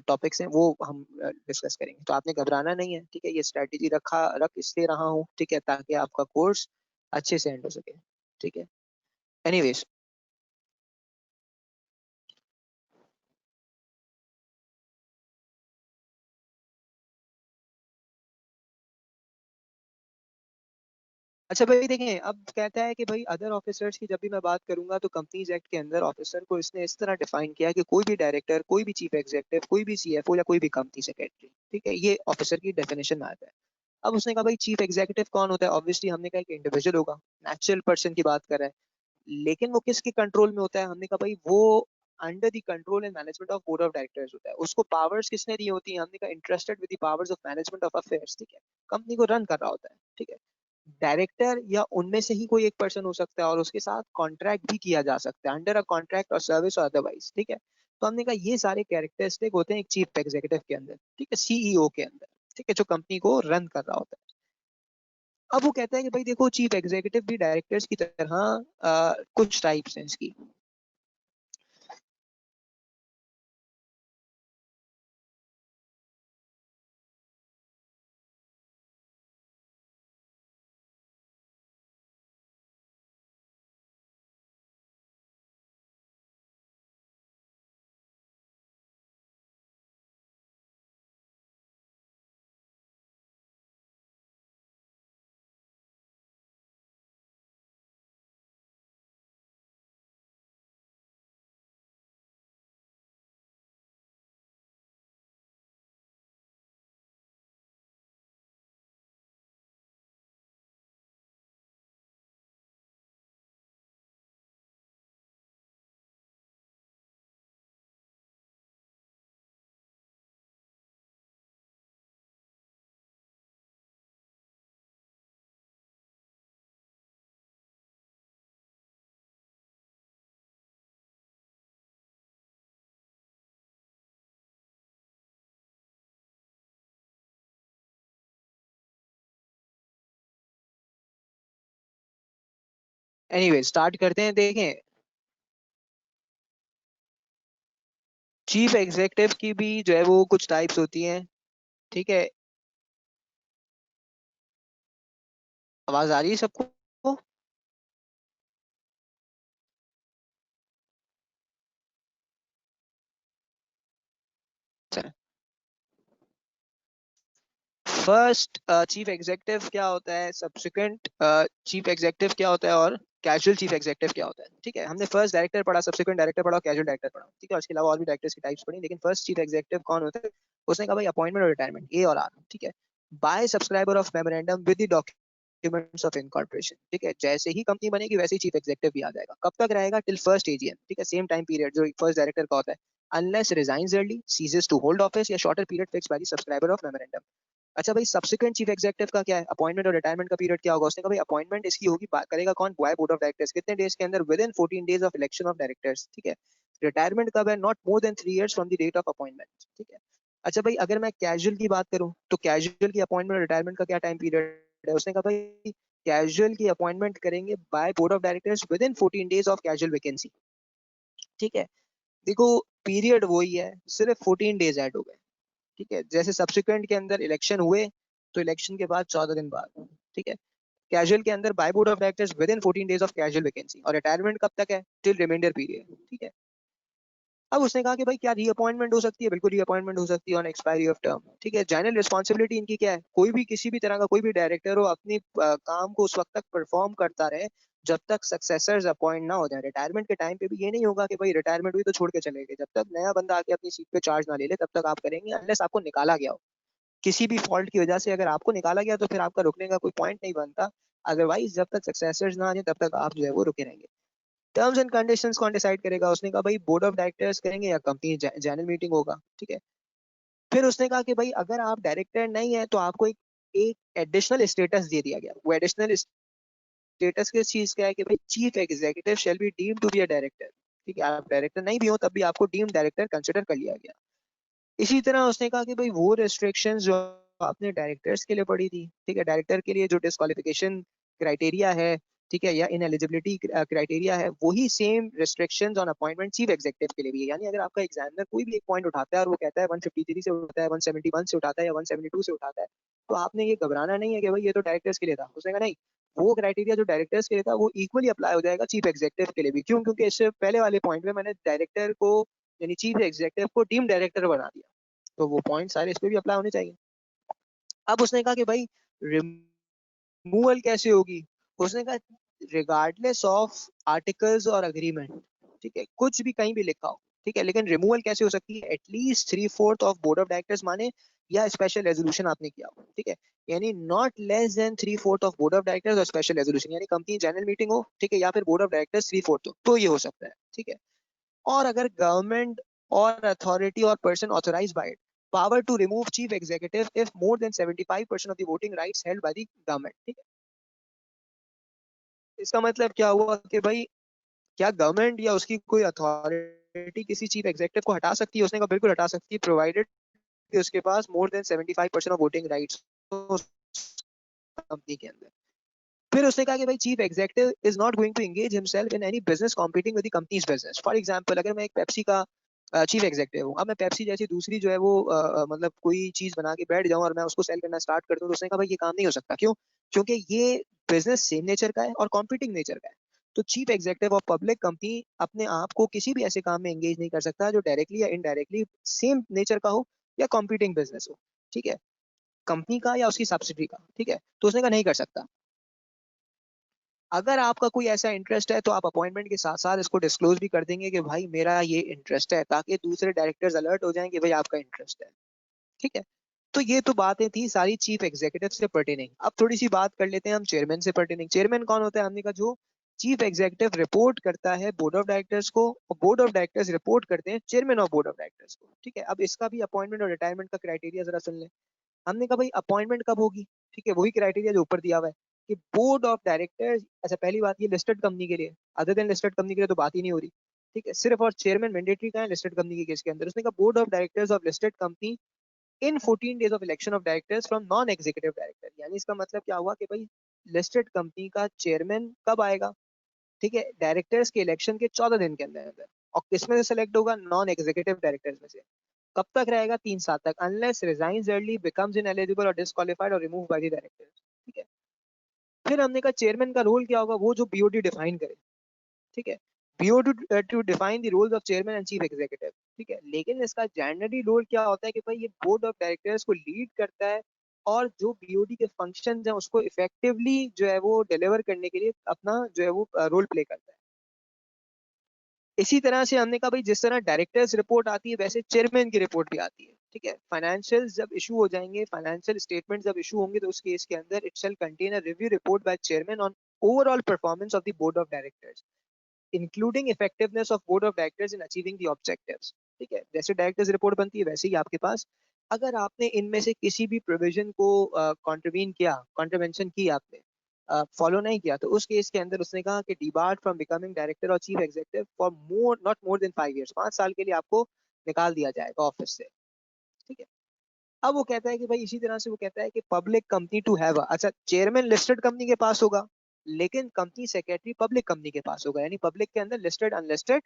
टॉपिक्स हैं वो हम डिस्कस करेंगे। तो आपने घबराना नहीं है, ठीक है। ये स्ट्रेटेजी रख इसलिए रहा हूँ, ठीक है, ताकि आपका कोर्स अच्छे से एंड हो सके, ठीक है। एनीवेज, अच्छा भाई देखें, अब कहता है कि भाई अदर ऑफिसर्स की जब भी मैं बात करूंगा तो कंपनीज एक्ट के अंदर ऑफिसर को इसने इस तरह डिफाइन किया कि कोई भी डायरेक्टर, कोई भी चीफ एग्जीक्यूटिव, कोई भी सीएफओ या कोई भी कंपनी सेक्रेटरी, ठीक है, ये ऑफिसर की डेफिनेशन में आता है। अब उसने कहा भाई चीफ एग्जीक्यूटिव कौन होता है? ऑब्वियसली हमने कहा एक इंडिविजुअल होगा, नेचुरल पर्सन की बात कर रहा है, लेकिन वो किसके कंट्रोल में होता है? हमने कहा भाई वो under the control and management of board of directors होता है। उसको पावर्स किसने दी होती है? हमने कहा interested with the powers of management of affairs, ठीक है, कंपनी को रन कर रहा होता है, ठीक है। डायरेक्टर या उनमें से ही कोई एक पर्सन हो सकता है और उसके साथ कॉन्ट्रैक्ट भी किया जा सकता है अंडर अ कॉन्ट्रैक्ट और सर्विस और अदरवाइज, ठीक है। तो हमने कहा ये सारे कैरेक्टरिस्टिक होते हैं एक चीफ एग्जीक्यूटिव के अंदर, ठीक है, सीईओ के अंदर, ठीक है, जो कंपनी को रन कर रहा होता है। अब वो कहता है कि भाई देखो चीफ एग्जीक्यूटिव भी डायरेक्टर्स की तरह कुछ टाइप्स हैं इसकी। एनीवे स्टार्ट करते हैं। देखें, चीफ एग्जीक्यूटिव की भी जो है वो कुछ टाइप्स होती हैं, ठीक है। आवाज आ रही है सबको? फर्स्ट चीफ एग्जीक्यूटिव क्या होता है, सब्सिक्वेंट चीफ एग्जीक्यूटिव क्या होता है, और कैजुअल चीफ एग्जीक्यूटिव क्या होता है, ठीक है। हमने फर्स्ट डायरेक्टर पढ़ा, सब्सिक्वेंट डायरेक्टर पढ़ा, कैजुअल डायरेक्टर पढ़ा, ठीक है। उसके अलावा और भी डायरेक्टर्स की टाइप्स पढ़ी, लेकिन फर्स्ट चीफ एग्जीक्यूटिव कौन होता है? उसने कहा भाई अपॉइंटमेंट और रिटायरमेंट, ए और आर, ठीक है, by subscriber of memorandum with the documents of incorporation, ठीक है। जैसे ही कंपनी बनेगी वैसे ही चीफ एग्जीक्यूटिव भी आ जाएगा। कब तक रहेगा? टिल फर्स्ट एजीएम, ठीक है, सेम टाइम पीरियड जो फर्स्ट डायरेक्टर का होता है, unless resigns early, ceases to hold office या shorter period fixed by the subscriber of memorandum। अच्छा भाई, सब्सिक्वेंट चीफ एग्जीक्यूटिव का क्या है? अपॉइंटमेंट और रिटायरमेंट का पीरियड क्या होगा? उसने कहा भाई अपॉइंटमेंट इसकी होगी, करेगा कौन? बाय बोर्ड ऑफ डायरेक्टर्स, कितने डेज के अंदर? Within 14 days of election of directors, ठीक है। रिटायरमेंट कब है? Not more than 3 years from the date of appointment, ठीक है। अच्छा भाई, अगर मैं कैजुअल की बात करूं तो कैजुअल की अपॉइंटमेंट और रिटायरमेंट का क्या टाइम पीरियड है? उसने कहा भाई कैजुअल की अपॉइंटमेंट करेंगे bye board of directors with in 14 days of casual vacancy, ठीक है। देखो, पीरियड वही है, सिर्फ 14 डेज ऐड हो गए, ठीक है। जैसे सब्सिक्वेंट के अंदर इलेक्शन हुए तो इलेक्शन के बाद 14 दिन बाद, ठीक है। कैजुअल के अंदर bye board of directors with in 14 days of casual vacancy, और रिटायरमेंट कब तक है? टिल रिमाइंडर पीरियड, ठीक है। अब उसने कहा कि भाई क्या रीअपॉइंटमेंट हो सकती है? बिल्कुल रीअपॉइंटमेंट हो सकती है ऑन एक्सपायरी ऑफ टर्म, ठीक है। जनरल रिस्पॉन्सिबिलिटी इनकी क्या है? कोई भी किसी भी तरह का कोई भी डायरेक्टर हो अपनी काम को उस वक्त तक परफॉर्म करता रहे जब तक सक्सेसर्स अपॉइंट ना हो जाए। रिटायरमेंट के टाइम पे भी ये नहीं होगा कि भाई रिटायरमेंट हुई तो छोड़ के चले गए, जब तक नया बंदा आके अपनी सीट पे चार्ज ना ले ले तब तक आप करेंगे, अनलेस आपको निकाला गया हो किसी भी फॉल्ट की वजह से। अगर आपको निकाला गया तो फिर आपका रुकने का कोई पॉइंट नहीं बनता, अदरवाइज जब तक सक्सेसर्स ना आ जाए तब तक आप जो है वो रुके रहेंगे। टर्म्स एंड कंडीशंस कौन डिसाइड करेगा? उसने कहा भाई बोर्ड ऑफ डायरेक्टर्स करेंगे या कंपनी जनरल मीटिंग होगा, ठीक है। फिर उसने कहा कि भाई अगर आप डायरेक्टर नहीं है तो आपको एक एडिशनल स्टेटस दे दिया गया। वो एडिशनल स्टेटस किस चीज का है? कि भाई chief executive shall be deemed to be a director, ठीक है। आप डायरेक्टर नहीं भी हो तब भी आपको डीम्ड डायरेक्टर कंसिडर कर लिया गया। इसी तरह उसने कहा कि भाई वो रेस्ट्रिक्शंस जो आपने डायरेक्टर्स के लिए पड़ी थी, ठीक है, डायरेक्टर के लिए जो डिस्क्वालिफिकेशन क्राइटेरिया है, ठीक है, या इनएलिजिबिलिटी क्राइटेरिया है, वही same restrictions on appointment chief executive के लिए भी है। यानी अगर आपका एग्जामिनर कोई भी एक पॉइंट उठाता है और वो कहता है 153 से उठाता है, 171 से उठाता है या 172 से उठाता है, तो आपने ये घबराना नहीं है कि भाई ये तो डायरेक्टर्स के लिए था। उसने कहा नहीं, वो क्राइटेरिया जो डायरेक्टर्स के लिए था वो इक्वली अप्लाई हो जाएगा चीफ एग्जीक्यूटिव के लिए भी। क्यों? क्योंकि इससे पहले वाले पॉइंट में मैंने डायरेक्टर को यानी चीफ एग्जीक्यूटिव को डीम डायरेक्टर बना दिया, तो वो पॉइंट सारे इस पे भी अप्लाई होने चाहिए। अब उसने कहा कि भाई रिमूवल कैसे होगी? उसने कहा रिगार्डलेस ऑफ आर्टिकल्स और अग्रीमेंट, ठीक है, कुछ भी कहीं भी लिखा हो, ठीक है, लेकिन रिमूवल कैसे हो सकती है, at least 3/4 of board of directors माने या स्पेशल रेजोल्यूशन आपने किया हो, ठीक है, यानी not less than 3/4 of board of directors और स्पेशल रेजोल्यूशन, यानी कंपनी जनरल मीटिंग हो, ठीक है, या फिर बोर्ड ऑफ डायरेक्टर्स 3/4 हो, तो ये हो सकता है, ठीक है। और अगर गवर्नमेंट और अथॉरिटी और person authorise by it power to remove chief executive if more than 75% of the voting rights held by the government, ठीक है। इसका मतलब क्या हुआ कि भाई क्या गवर्नमेंट या उसकी कोई अथॉरिटी किसी चीफ एग्जीक्यूटिव को हटा सकती है, उसने कहा बिल्कुल हटा सकती है, प्रोवाइडेड कि उसके पास more than 75% of voting rights company के अंदर। फिर उसने कहा कि भाई chief executive is not going to engage himself in any business competing with the company's business. For example अगर मैं एक पेप्सी का चीफ एग्जीक्यूटिव हूँ, अब मैं पेप्सी जैसी दूसरी जो है वो मतलब कोई चीज बना के बैठ जाऊं और मैं उसको सेल करना स्टार्ट कर दूं, तो उसने कहा भाई ये काम नहीं हो सकता, क्यों? क्योंकि ये बिजनेस सेम नेचर का है और कॉम्पीटिंग नेचर का है। तो chief executive of public company अपने आप को किसी भी ऐसे काम में एंगेज नहीं कर सकता जो डायरेक्टली या इनडायरेक्टली सेम नेचर का हो या कॉम्पीटिंग बिजनेस हो, ठीक है, कंपनी का या उसकी सब्सिडी का, ठीक है। तो उसने कहा नहीं कर सकता। अगर आपका कोई ऐसा इंटरेस्ट है तो आप अपॉइंटमेंट के साथ साथ इसको डिस्क्लोज भी कर देंगे कि भाई मेरा ये इंटरेस्ट है, ताकि दूसरे डायरेक्टर्स अलर्ट हो जाएं कि भाई आपका इंटरेस्ट है, ठीक है। तो ये तो बातें थी सारी चीफ एग्जीक्यूटिव से पर्टेनिंग। अब थोड़ी सी बात कर लेते हैं हम चेयरमैन से पर्टेनिंग। चेयरमैन कौन होता है? हमने कहा जो चीफ एग्जीक्यूटिव रिपोर्ट करता है बोर्ड ऑफ डायरेक्टर्स को और बोर्ड ऑफ डायरेक्टर्स रिपोर्ट करते हैं chairman of board of directors को, ठीक है। अब इसका भी अपॉइंटमेंट और रिटायरमेंट का क्राइटेरिया जरा सुन लें। हमने कहा भाई अपॉइंटमेंट कब होगी, ठीक है, वही क्राइटेरिया जो ऊपर दिया हुआ है कि बोर्ड ऑफ डायरेक्टर्स, अच्छा पहली बात ये लिस्टेड कंपनी के लिए, अदर देन लिस्टेड कंपनी के लिए तो बात ही नहीं हो रही, ठीक है, सिर्फ और चेयरमैन मैंडेटरी का है लिस्टेड कंपनी के केस के अंदर। उसने कहा board of directors of listed company in 14 days of election of directors from non executive director, यानी इसका मतलब क्या हुआ कि भाई लिस्टेड कंपनी का चेयरमैन कब आएगा, ठीक है, डायरेक्टर्स के इलेक्शन के 14 दिन के अंदर अंदर। और किसमें से सेलेक्ट होगा? नॉन एग्जीक्यूटिव डायरेक्टर्स में से। कब तक रहेगा? 3 साल तक, unless resigns early, becomes ineligible और डिस्क्वालिफाइड और रिमूव बाय द डायरेक्टर्स, ठीक है। फिर हमने कहा चेयरमैन का रोल क्या होगा? वो जो बीओडी डिफाइन करे, ठीक है, BOD to define the roles of chairman and chief executive, ठीक है। लेकिन इसका जनरली रोल क्या होता है कि भाई ये बोर्ड ऑफ डायरेक्टर्स को लीड करता है और जो बीओडी के फंक्शंस हैं उसको इफेक्टिवली जो है वो डिलीवर करने के लिए अपना जो है वो रोल प्ले करता है। इसी तरह से हमने कहा भाई जिस तरह डायरेक्टर्स रिपोर्ट आती है वैसे चेयरमैन की रिपोर्ट भी आती है, ठीक है। फाइनेंशियल जब इशू हो जाएंगे, फाइनेंशियल स्टेटमेंट जब इशू होंगे, तो उस केस के अंदर it shall contain a review report by chairman on overall performance of the board of directors including effectiveness of board of directors in achieving the objectives, ठीक है। जैसे डायरेक्टर्स रिपोर्ट बनती है वैसे ही आपके पास अगर आपने इनमें से किसी भी प्रोविजन को कॉन्ट्रवीन किया, कॉन्ट्रवेंशन की आपने, फॉलो नहीं किया, तो उस केस के अंदर उसने कहा कि डिबार्ड फ्रॉम बिकमिंग डायरेक्टर और chief executive for more not more then 5 years, 5 साल के लिए आपको निकाल दिया जाएगा ऑफिस से, ठीक है। अब वो कहता है कि भाई इसी तरह से वो कहता है कि पब्लिक कंपनी टू हैव, अच्छा चेयरमैन लिस्टेड कंपनी के पास होगा लेकिन कंपनी सेक्रेटरी पब्लिक कंपनी के पास होगा, यानी पब्लिक के अंदर लिस्टेड अनलिस्टेड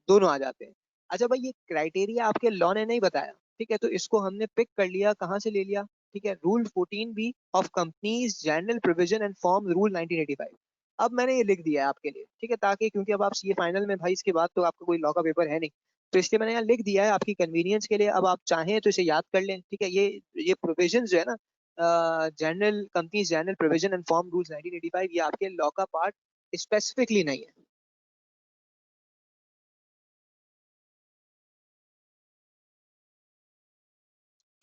दोनों आ जाते हैं। अच्छा भाई ये क्राइटेरिया आपके लॉ ने नहीं बताया, ठीक है, तो इसको हमने पिक कर लिया, कहाँ से ले लिया, ठीक है, rule 14B of companies general provision and form rule 1985। अब मैंने ये लिख दिया है आपके लिए, ठीक है, ताकि क्योंकि अब आप ये फाइनल में भाई इसके बाद तो आपका कोई लॉ का पेपर है नहीं, तो इसलिए मैंने यहाँ लिख दिया है आपकी कन्वीनियंस के लिए। अब आप चाहें तो इसे याद कर लें, ठीक है। ये प्रोविजन जो है ना, general companies general provision and form rules 1985, ये आपके लॉ का पार्ट स्पेसिफिकली नहीं है,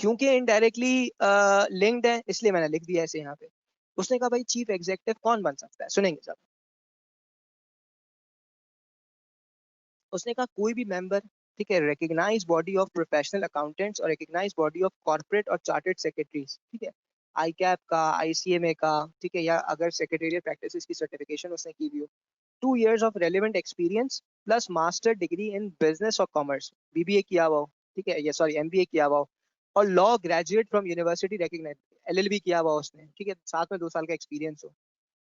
क्योंकि इनडायरेक्टली लिंक्ड है, इसलिए मैंने लिख दिया ऐसे यहाँ पे। उसने कहा भाई चीफ एग्जीक्यूटिव कौन बन सकता है, सुनेंगे सब। उसने कहा कोई भी मेंबर, ठीक है, recognise body of professional accountants और रिकग्नाइज बॉडी ऑफ कॉर्पोरेट और चार्टर्ड सेक्रेटरीज, ठीक है, आई कैप का, आईसीएमए का, ठीक है, या अगर सेक्रेटेरियल प्रैक्टिसेस की सर्टिफिकेशन उसने की भी हो, 2 years of relevant experience plus master degree in business और कॉमर्स, बीबीए किया हुआ हो, ठीक है, या सॉरी एमबीए किया हुआ हो, और law graduate from university recognise, LLB किया हुआ हो उसने, ठीक है, साथ में 2 साल का एक्सपीरियंस हो,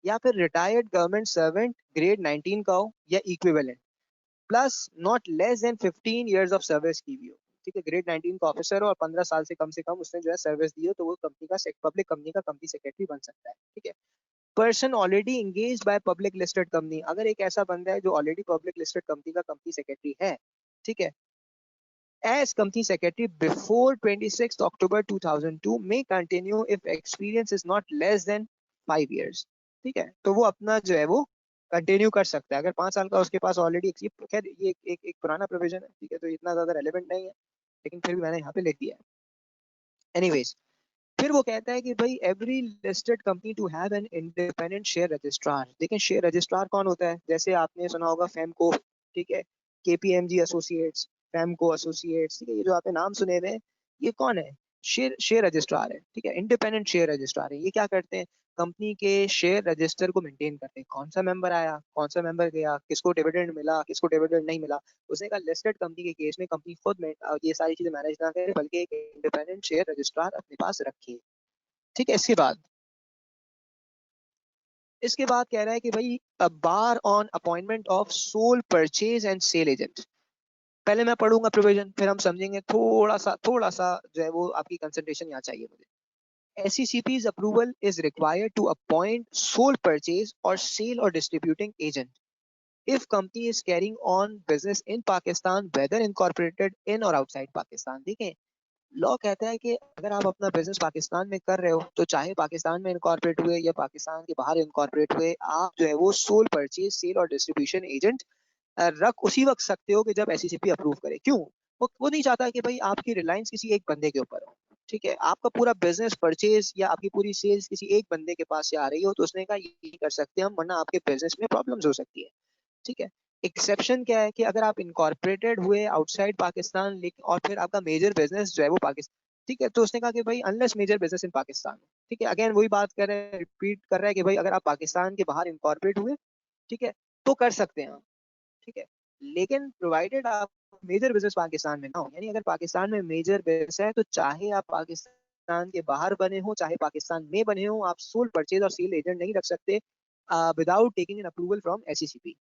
या फिर रिटायर्ड गवर्नमेंट सर्वेंट ग्रेड 19 का हो या equivalent, plus not less than 15 years of service की भी हो, ठीक है, ग्रेड 19 का ऑफिसर हो और 15 साल से कम उसने जो है सर्विस दी हो, तो वो कंपनी का पब्लिक कंपनी का कंपनी सेक्रेटरी बन सकता है, ठीक है। Person already engage by public listed company, अगर एक ऐसा बंदा है जो ऑलरेडी पब्लिक लिस्टेड कंपनी का कंपनी सेक्रेटरी है, ठीक है, as company secretary before 26th October 2002 may continue if experience is not less than 5 years, ठीक है, तो वो अपना जो है वो कंटिन्यू कर सकता है। अगर 5 साल का उसके पास ऑलरेडी, खैर ये एक पुराना प्रोविजन है, ठीक है, तो इतना ज्यादा रेलेवेंट नहीं है, लेकिन फिर भी मैंने यहाँ पे लिख दिया है। एनीवेज, फिर वो कहता है कि भाई every listed company to have an independent share registrar. देखिए शेयर रजिस्ट्रार कौन होता है, जैसे आपने सुना होगा फैमको, ठीक है, केपीएमजी एसोसिएट्स, फैमको एसोसिएट्स, ठीक है, ये जो आपने नाम सुने हुए हैं, ये कौन है, शेयर शेयर रजिस्ट्रार है, ठीक है, इंडिपेंडेंट शेयर रजिस्ट्रार है। ये क्या करते हैं, कंपनी के शेयर रजिस्टर को मेंटेन करते हैं, कौन सा मेंबर आया, कौन सा मेंबर गया, किसको डिविडेंड मिला, किसको डिविडेंड नहीं मिला। उसने कहा लिस्टेड कंपनी के केस में कंपनी खुद में ये सारी चीजें मैनेज ना करे, बल्कि एक इंडिपेंडेंट शेयर रजिस्ट्रार अपने पास रखे। ठीक है, इसके बाद कह रहा है कि भाई a bar on appointment of sole purchase and sale agent. पहले मैं पढ़ूंगा प्रोविजन, फिर हम समझेंगे, थोड़ा सा जो है वो आपकी कंसंट्रेशन यहाँ चाहिए मुझे। SECP's approval is required to appoint sole purchase or sale or distributing agent if company is carrying on business in Pakistan, whether incorporated in or outside Pakistan। देखें, लॉ कहता है कि अगर आप अपना बिजनेस पाकिस्तान में कर रहे हो, तो चाहे पाकिस्तान में इनकॉर्पोरेट हुए या पाकिस्तान के बाहर इनकॉर्पोरेट हुए, आप जो है वो सोल परचेज सेल और डिस्ट्रीब्यूशन एजेंट रख उसी वक्त सकते हो कि जब SECP अप्रूव करे। क्यों, वो नहीं चाहता कि भाई आपकी रिलायंस किसी एक बंदे के ऊपर हो। ठीक है, आपका पूरा बिजनेस परचेज या आपकी पूरी सेल्स किसी एक बंदे के पास से आ रही हो, तो उसने कहा ये कर सकते हैं हम, वरना आपके बिजनेस में प्रॉब्लम्स हो सकती है। ठीक है, एक्सेप्शन क्या है कि अगर आप इनकॉर्पोरेटेड हुए आउटसाइड पाकिस्तान, लेकिन और फिर आपका मेजर बिजनेस जो है वो पाकिस्तान, ठीक है, तो उसने कहा कि भाई unless major business in Pakistan. ठीक है, अगेन वही बात कर रहे हैं, रिपीट कर रहा है कि भाई अगर आप पाकिस्तान के बाहर इनकॉर्पोरेट हुए, ठीक है, तो कर सकते हैं आप। ठीक है, लेकिन प्रोवाइडेड आप मेजर बिजनेस पाकिस्तान में ना हो, यानी अगर पाकिस्तान में मेजर बिजनेस है, तो चाहे आप पाकिस्तान के बाहर बने हो चाहे पाकिस्तान में बने हो, आप सोल परचेज और सेल एजेंट नहीं रख सकते without taking an approval from SECP।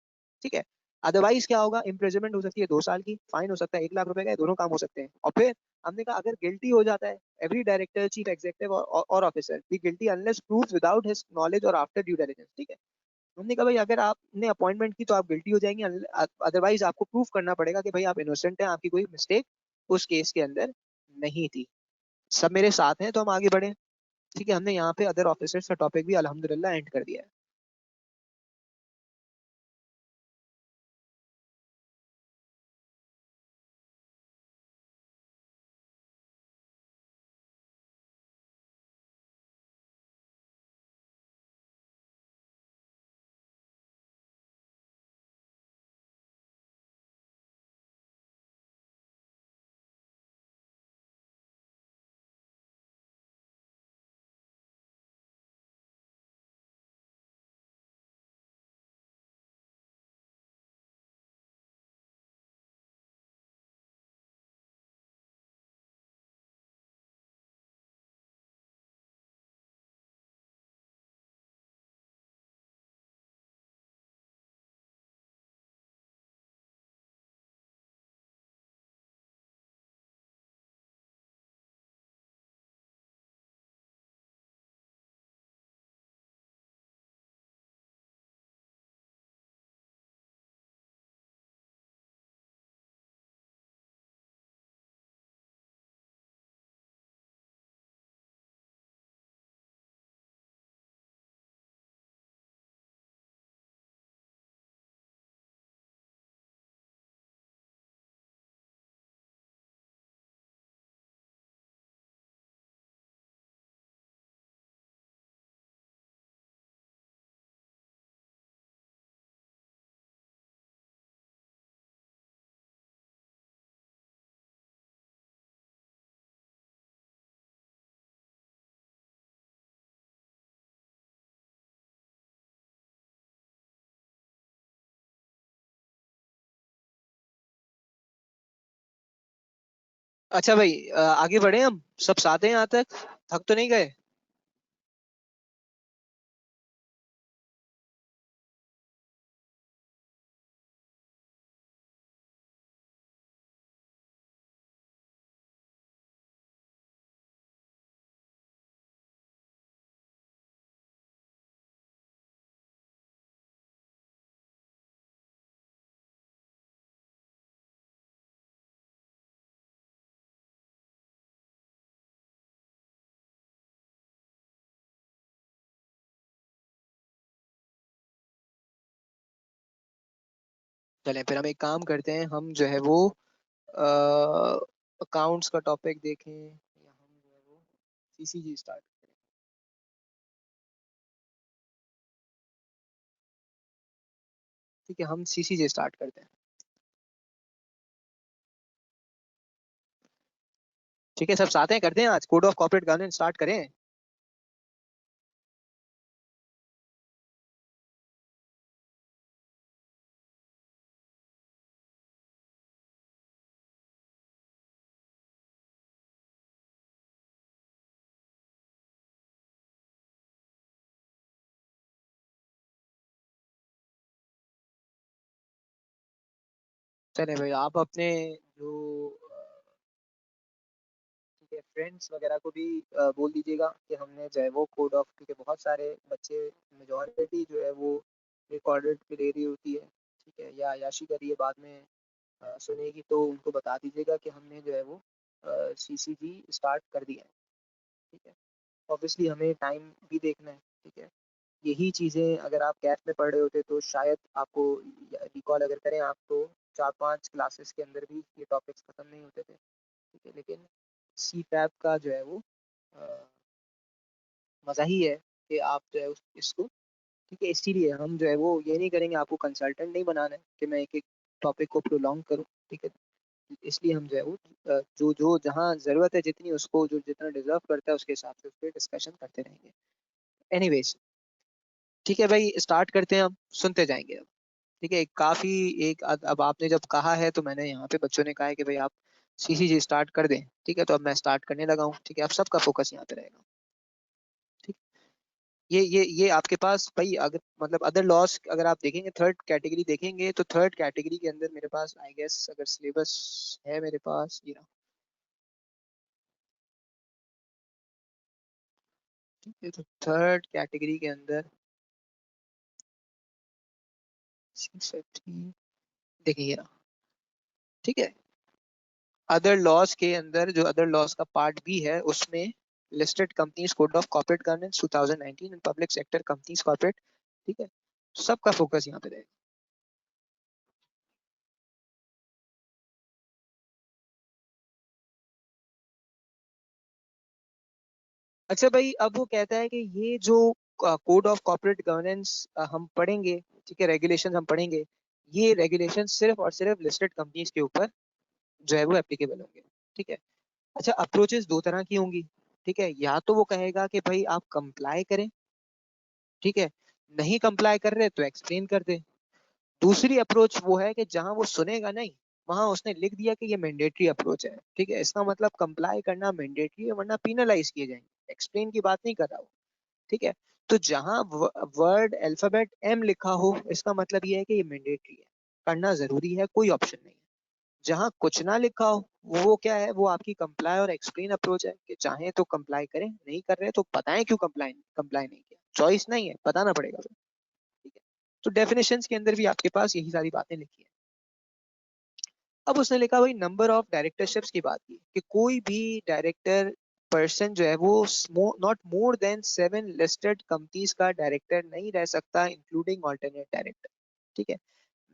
ठीक है, अदरवाइज क्या होगा, इम्प्रिजनमेंट हो सकती है 2 साल की, फाइन हो सकता है 1 लाख रुपए का, ये दोनों काम हो सकते हैं। और फिर हमने कहा अगर गिल्टी हो जाता है, एवरी डायरेक्टर चीफ एग्जीक्यूटिव और officer be guilty unless proves without his knowledge और आफ्टर ड्यू डिलिजेंस। ठीक है, हमने कहा भाई अगर आपने अपॉइंटमेंट की तो आप गिल्टी हो जाएंगे, अदरवाइज आपको प्रूफ करना पड़ेगा कि भाई आप इनोसेंट हैं, आपकी कोई मिस्टेक उस केस के अंदर नहीं थी। सब मेरे साथ हैं तो हम आगे बढ़े। ठीक है, हमने यहाँ पे अदर ऑफिसर्स का टॉपिक भी अल्हम्दुलिल्लाह एंड कर दिया है। अच्छा भाई, आगे बढ़े हम, सब साथ हैं यहाँ तक, थक तो नहीं गए। चलें फिर हम एक काम करते हैं, हम जो है वो अकाउंट्स का टॉपिक देखें या हम जो है वो सीसीजी स्टार्ट करें। ठीक है, हम सीसीजी स्टार्ट करते हैं। ठीक है, सब साथ हैं, करते हैं आज code of corporate governance start करें। चले भाई, आप अपने जो ठीक है फ्रेंड्स वगैरह को भी बोल दीजिएगा कि हमने जो है वो कोड ऑफ, क्योंकि बहुत सारे बच्चे मेजॉरिटी जो है वो रिकॉर्डेड पे ले रही होती है। ठीक है, या याशी करिए बाद में सुनेगी, तो उनको बता दीजिएगा कि हमने जो है वो सीसीजी स्टार्ट कर दिया है। ठीक है, ऑब्वियसली हमें टाइम भी देखना है। ठीक है, यही चीज़ें अगर आप कैफ में पढ़ रहे होते तो शायद आपको रिकॉल अगर करें आप, तो 4-5 क्लासेस के अंदर भी ये टॉपिक्स ख़त्म नहीं होते थे। ठीक है, लेकिन सी पैप का जो है वो मज़ा ही है कि आप जो है इसको, ठीक है, इसीलिए हम जो है वो ये नहीं करेंगे, आपको कंसल्टेंट नहीं बनाना है कि मैं एक एक टॉपिक को प्रोलॉन्ग करूँ। ठीक है, इसलिए हम जो है वो जो जो जहाँ ज़रूरत है जितनी, उसको जो जितना डिजर्व करता है उसके हिसाब से उस पर डिस्कशन करते रहेंगे। एनीवेज, ठीक है भाई, स्टार्ट करते हैं, हम सुनते जाएंगे अब। ठीक है, काफ़ी एक अब आपने जब कहा है तो मैंने यहाँ पे बच्चों ने कहा है कि भाई आप सीसीजी स्टार्ट कर दें। ठीक है, तो अब मैं स्टार्ट करने लगा हूँ। ठीक है, अब सबका फोकस यहाँ पे रहेगा। ठीक, ये आपके पास भाई, अगर मतलब अदर लॉस अगर आप देखेंगे, थर्ड कैटेगरी देखेंगे, तो थर्ड कैटेगरी के अंदर मेरे पास आई गेस अगर सिलेबस है मेरे पास ये रहा। ठीक है, तो थर्ड कैटेगरी के अंदर 650 देखिए ये रहा। ठीक है, अदर लॉस के अंदर जो अदर लॉस का पार्ट बी है उसमें listed companies code of corporate governance 2019 and public sector companies corporate. ठीक है, सबका फोकस यहाँ पे रहेगा। अच्छा भाई, अब वो कहता है कि ये जो कोड ऑफ कॉर्पोरेट गवर्नेंस हम पढ़ेंगे, ठीक है, रेगुलेशन हम पढ़ेंगे, ये रेगुलेशन सिर्फ और सिर्फ लिस्टेड कंपनीज के ऊपर जो है वो एप्लीकेबल होंगे। ठीक है, अच्छा, अप्रोचेस दो तरह की होंगी। ठीक है, या तो वो कहेगा कि भाई आप कंप्लाई करें। ठीक है, नहीं कंप्लाई कर रहे तो एक्सप्लेन कर दे। दूसरी अप्रोच वो है कि जहां वो सुनेगा नहीं, वहां उसने लिख दिया कि ये मैंडेटरी अप्रोच है। ठीक है, इसका मतलब कंप्लाई करना मैंडेटरी है, वरना पिनलाइज किए जाएंगे। एक्सप्लेन की बात नहीं कर रहा हूँ। ठीक है, तो जहां वर्ड अल्फाबेट एम लिखा हो, इसका मतलब ये है कि ये मैंडेटरी है, करना जरूरी है, कोई ऑप्शन नहीं है। जहां कुछ ना लिखा हो, वो क्या है, वो आपकी कंप्लाई और एक्सप्लेन अप्रोच है कि चाहे तो कंप्लाई करें, नहीं कर रहे तो बताएं क्यों कंप्लाई कंप्लाई नहीं किया, चॉइस नहीं है, बताना पड़ेगा फिर। ठीक है, तो डेफिनेशंस के अंदर भी आपके पास यही सारी बातें लिखी है। अब उसने लिखा भाई नंबर ऑफ डायरेक्टरशिप्स की बात की कि कोई भी डायरेक्टर पर्सन जो है वो not more then 7 listed companies का डायरेक्टर नहीं रह सकता, इंक्लूडिंग ऑल्टरनेट डायरेक्टर। ठीक है,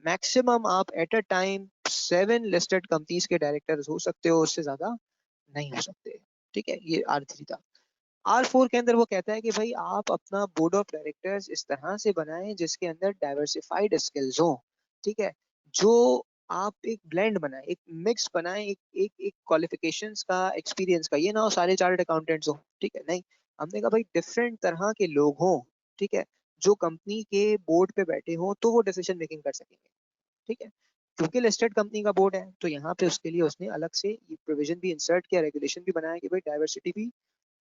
मैक्सिमम आप at a time 7 listed companies के डायरेक्टर हो सकते हो, उससे ज्यादा नहीं हो सकते। ठीक है, ये R3 था। R4 के अंदर वो कहता है कि भाई आप अपना बोर्ड ऑफ डायरेक्टर्स इस तरह से बनाएं जिसके अंदर डाइवर्सिफाइड स्किल्स हो। ठीक है, जो आप एक ब्लेंड बनाए, एक मिक्स बनाए, एक एक एक क्वालिफिकेशंस का, एक्सपीरियंस का, ये ना हो सारे चार्टर्ड अकाउंटेंट्स हो। ठीक है, नहीं, हमने कहा भाई डिफरेंट तरह के लोग हों। ठीक है, जो कंपनी के बोर्ड पे बैठे हों तो वो डिसीजन मेकिंग कर सकेंगे। ठीक है, क्योंकि लिस्टेड कंपनी का बोर्ड है तो यहाँ पे उसके लिए उसने अलग से ये प्रोविजन भी इंसर्ट किया, रेगुलेशन भी बनाया कि भाई डाइवर्सिटी भी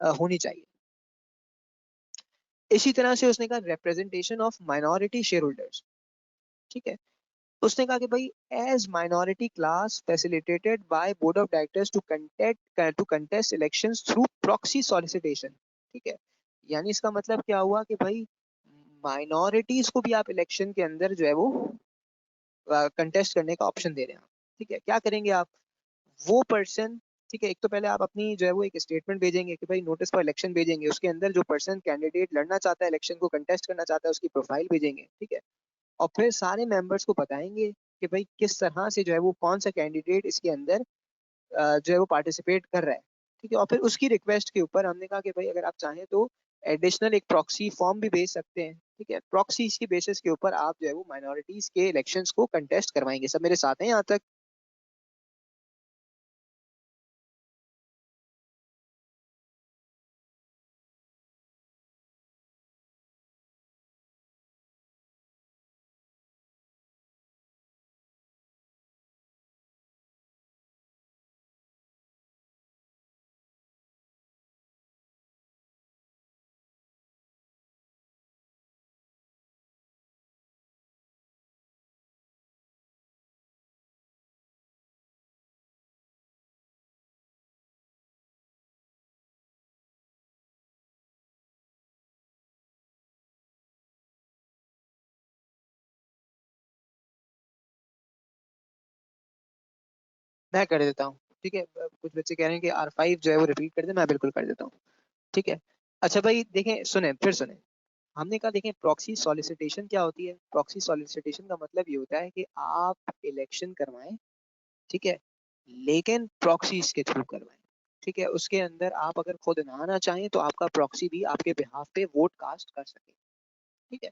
होनी चाहिए। इसी तरह से उसने कहा representation of minority shareholders. ठीक है, उसने कहा कि भाई as minority class facilitated by board of directors to contest elections through proxy solicitation. ठीक है, यानी इसका मतलब क्या हुआ कि भाई माइनॉरिटीज को भी आप इलेक्शन के अंदर जो है वो कंटेस्ट करने का ऑप्शन दे रहे हैं। ठीक है, क्या करेंगे आप, वो पर्सन, ठीक है, एक तो पहले आप अपनी जो है वो एक स्टेटमेंट भेजेंगे कि भाई नोटिस फॉर इलेक्शन भेजेंगे, उसके अंदर जो पर्सन कैंडिडेट लड़ना चाहता है, इलेक्शन को कंटेस्ट करना चाहता है, उसकी प्रोफाइल भेजेंगे। ठीक है, और फिर सारे मेंबर्स को बताएंगे कि भाई किस तरह से जो है वो कौन सा कैंडिडेट इसके अंदर जो है वो पार्टिसिपेट कर रहा है। ठीक है, और फिर उसकी रिक्वेस्ट के ऊपर हमने कहा कि भाई अगर आप चाहें तो एडिशनल एक प्रॉक्सी फॉर्म भी भेज सकते हैं। ठीक है, प्रॉक्सी की बेसिस के ऊपर आप जो है वो माइनॉरिटीज के इलेक्शंस को कंटेस्ट करवाएंगे। सब मेरे साथ हैं यहाँ तक? मैं कर देता हूँ। ठीक है, कुछ बच्चे कह रहे हैं कि R5 जो है वो रिपीट कर दे, मैं बिल्कुल कर देता हूँ। ठीक है। अच्छा भाई देखें, सुने फिर सुने। हमने कहा देखें प्रॉक्सी सॉलिसिटेशन क्या होती है। प्रॉक्सी सॉलिसिटेशन का मतलब ये होता है कि आप इलेक्शन करवाएं, ठीक है, लेकिन प्रॉक्सीज के थ्रू करवाएं। ठीक है, उसके अंदर आप अगर खुद ना आना चाहें तो आपका प्रॉक्सी भी आपके बिहाफ पे वोट कास्ट कर सके। ठीक है,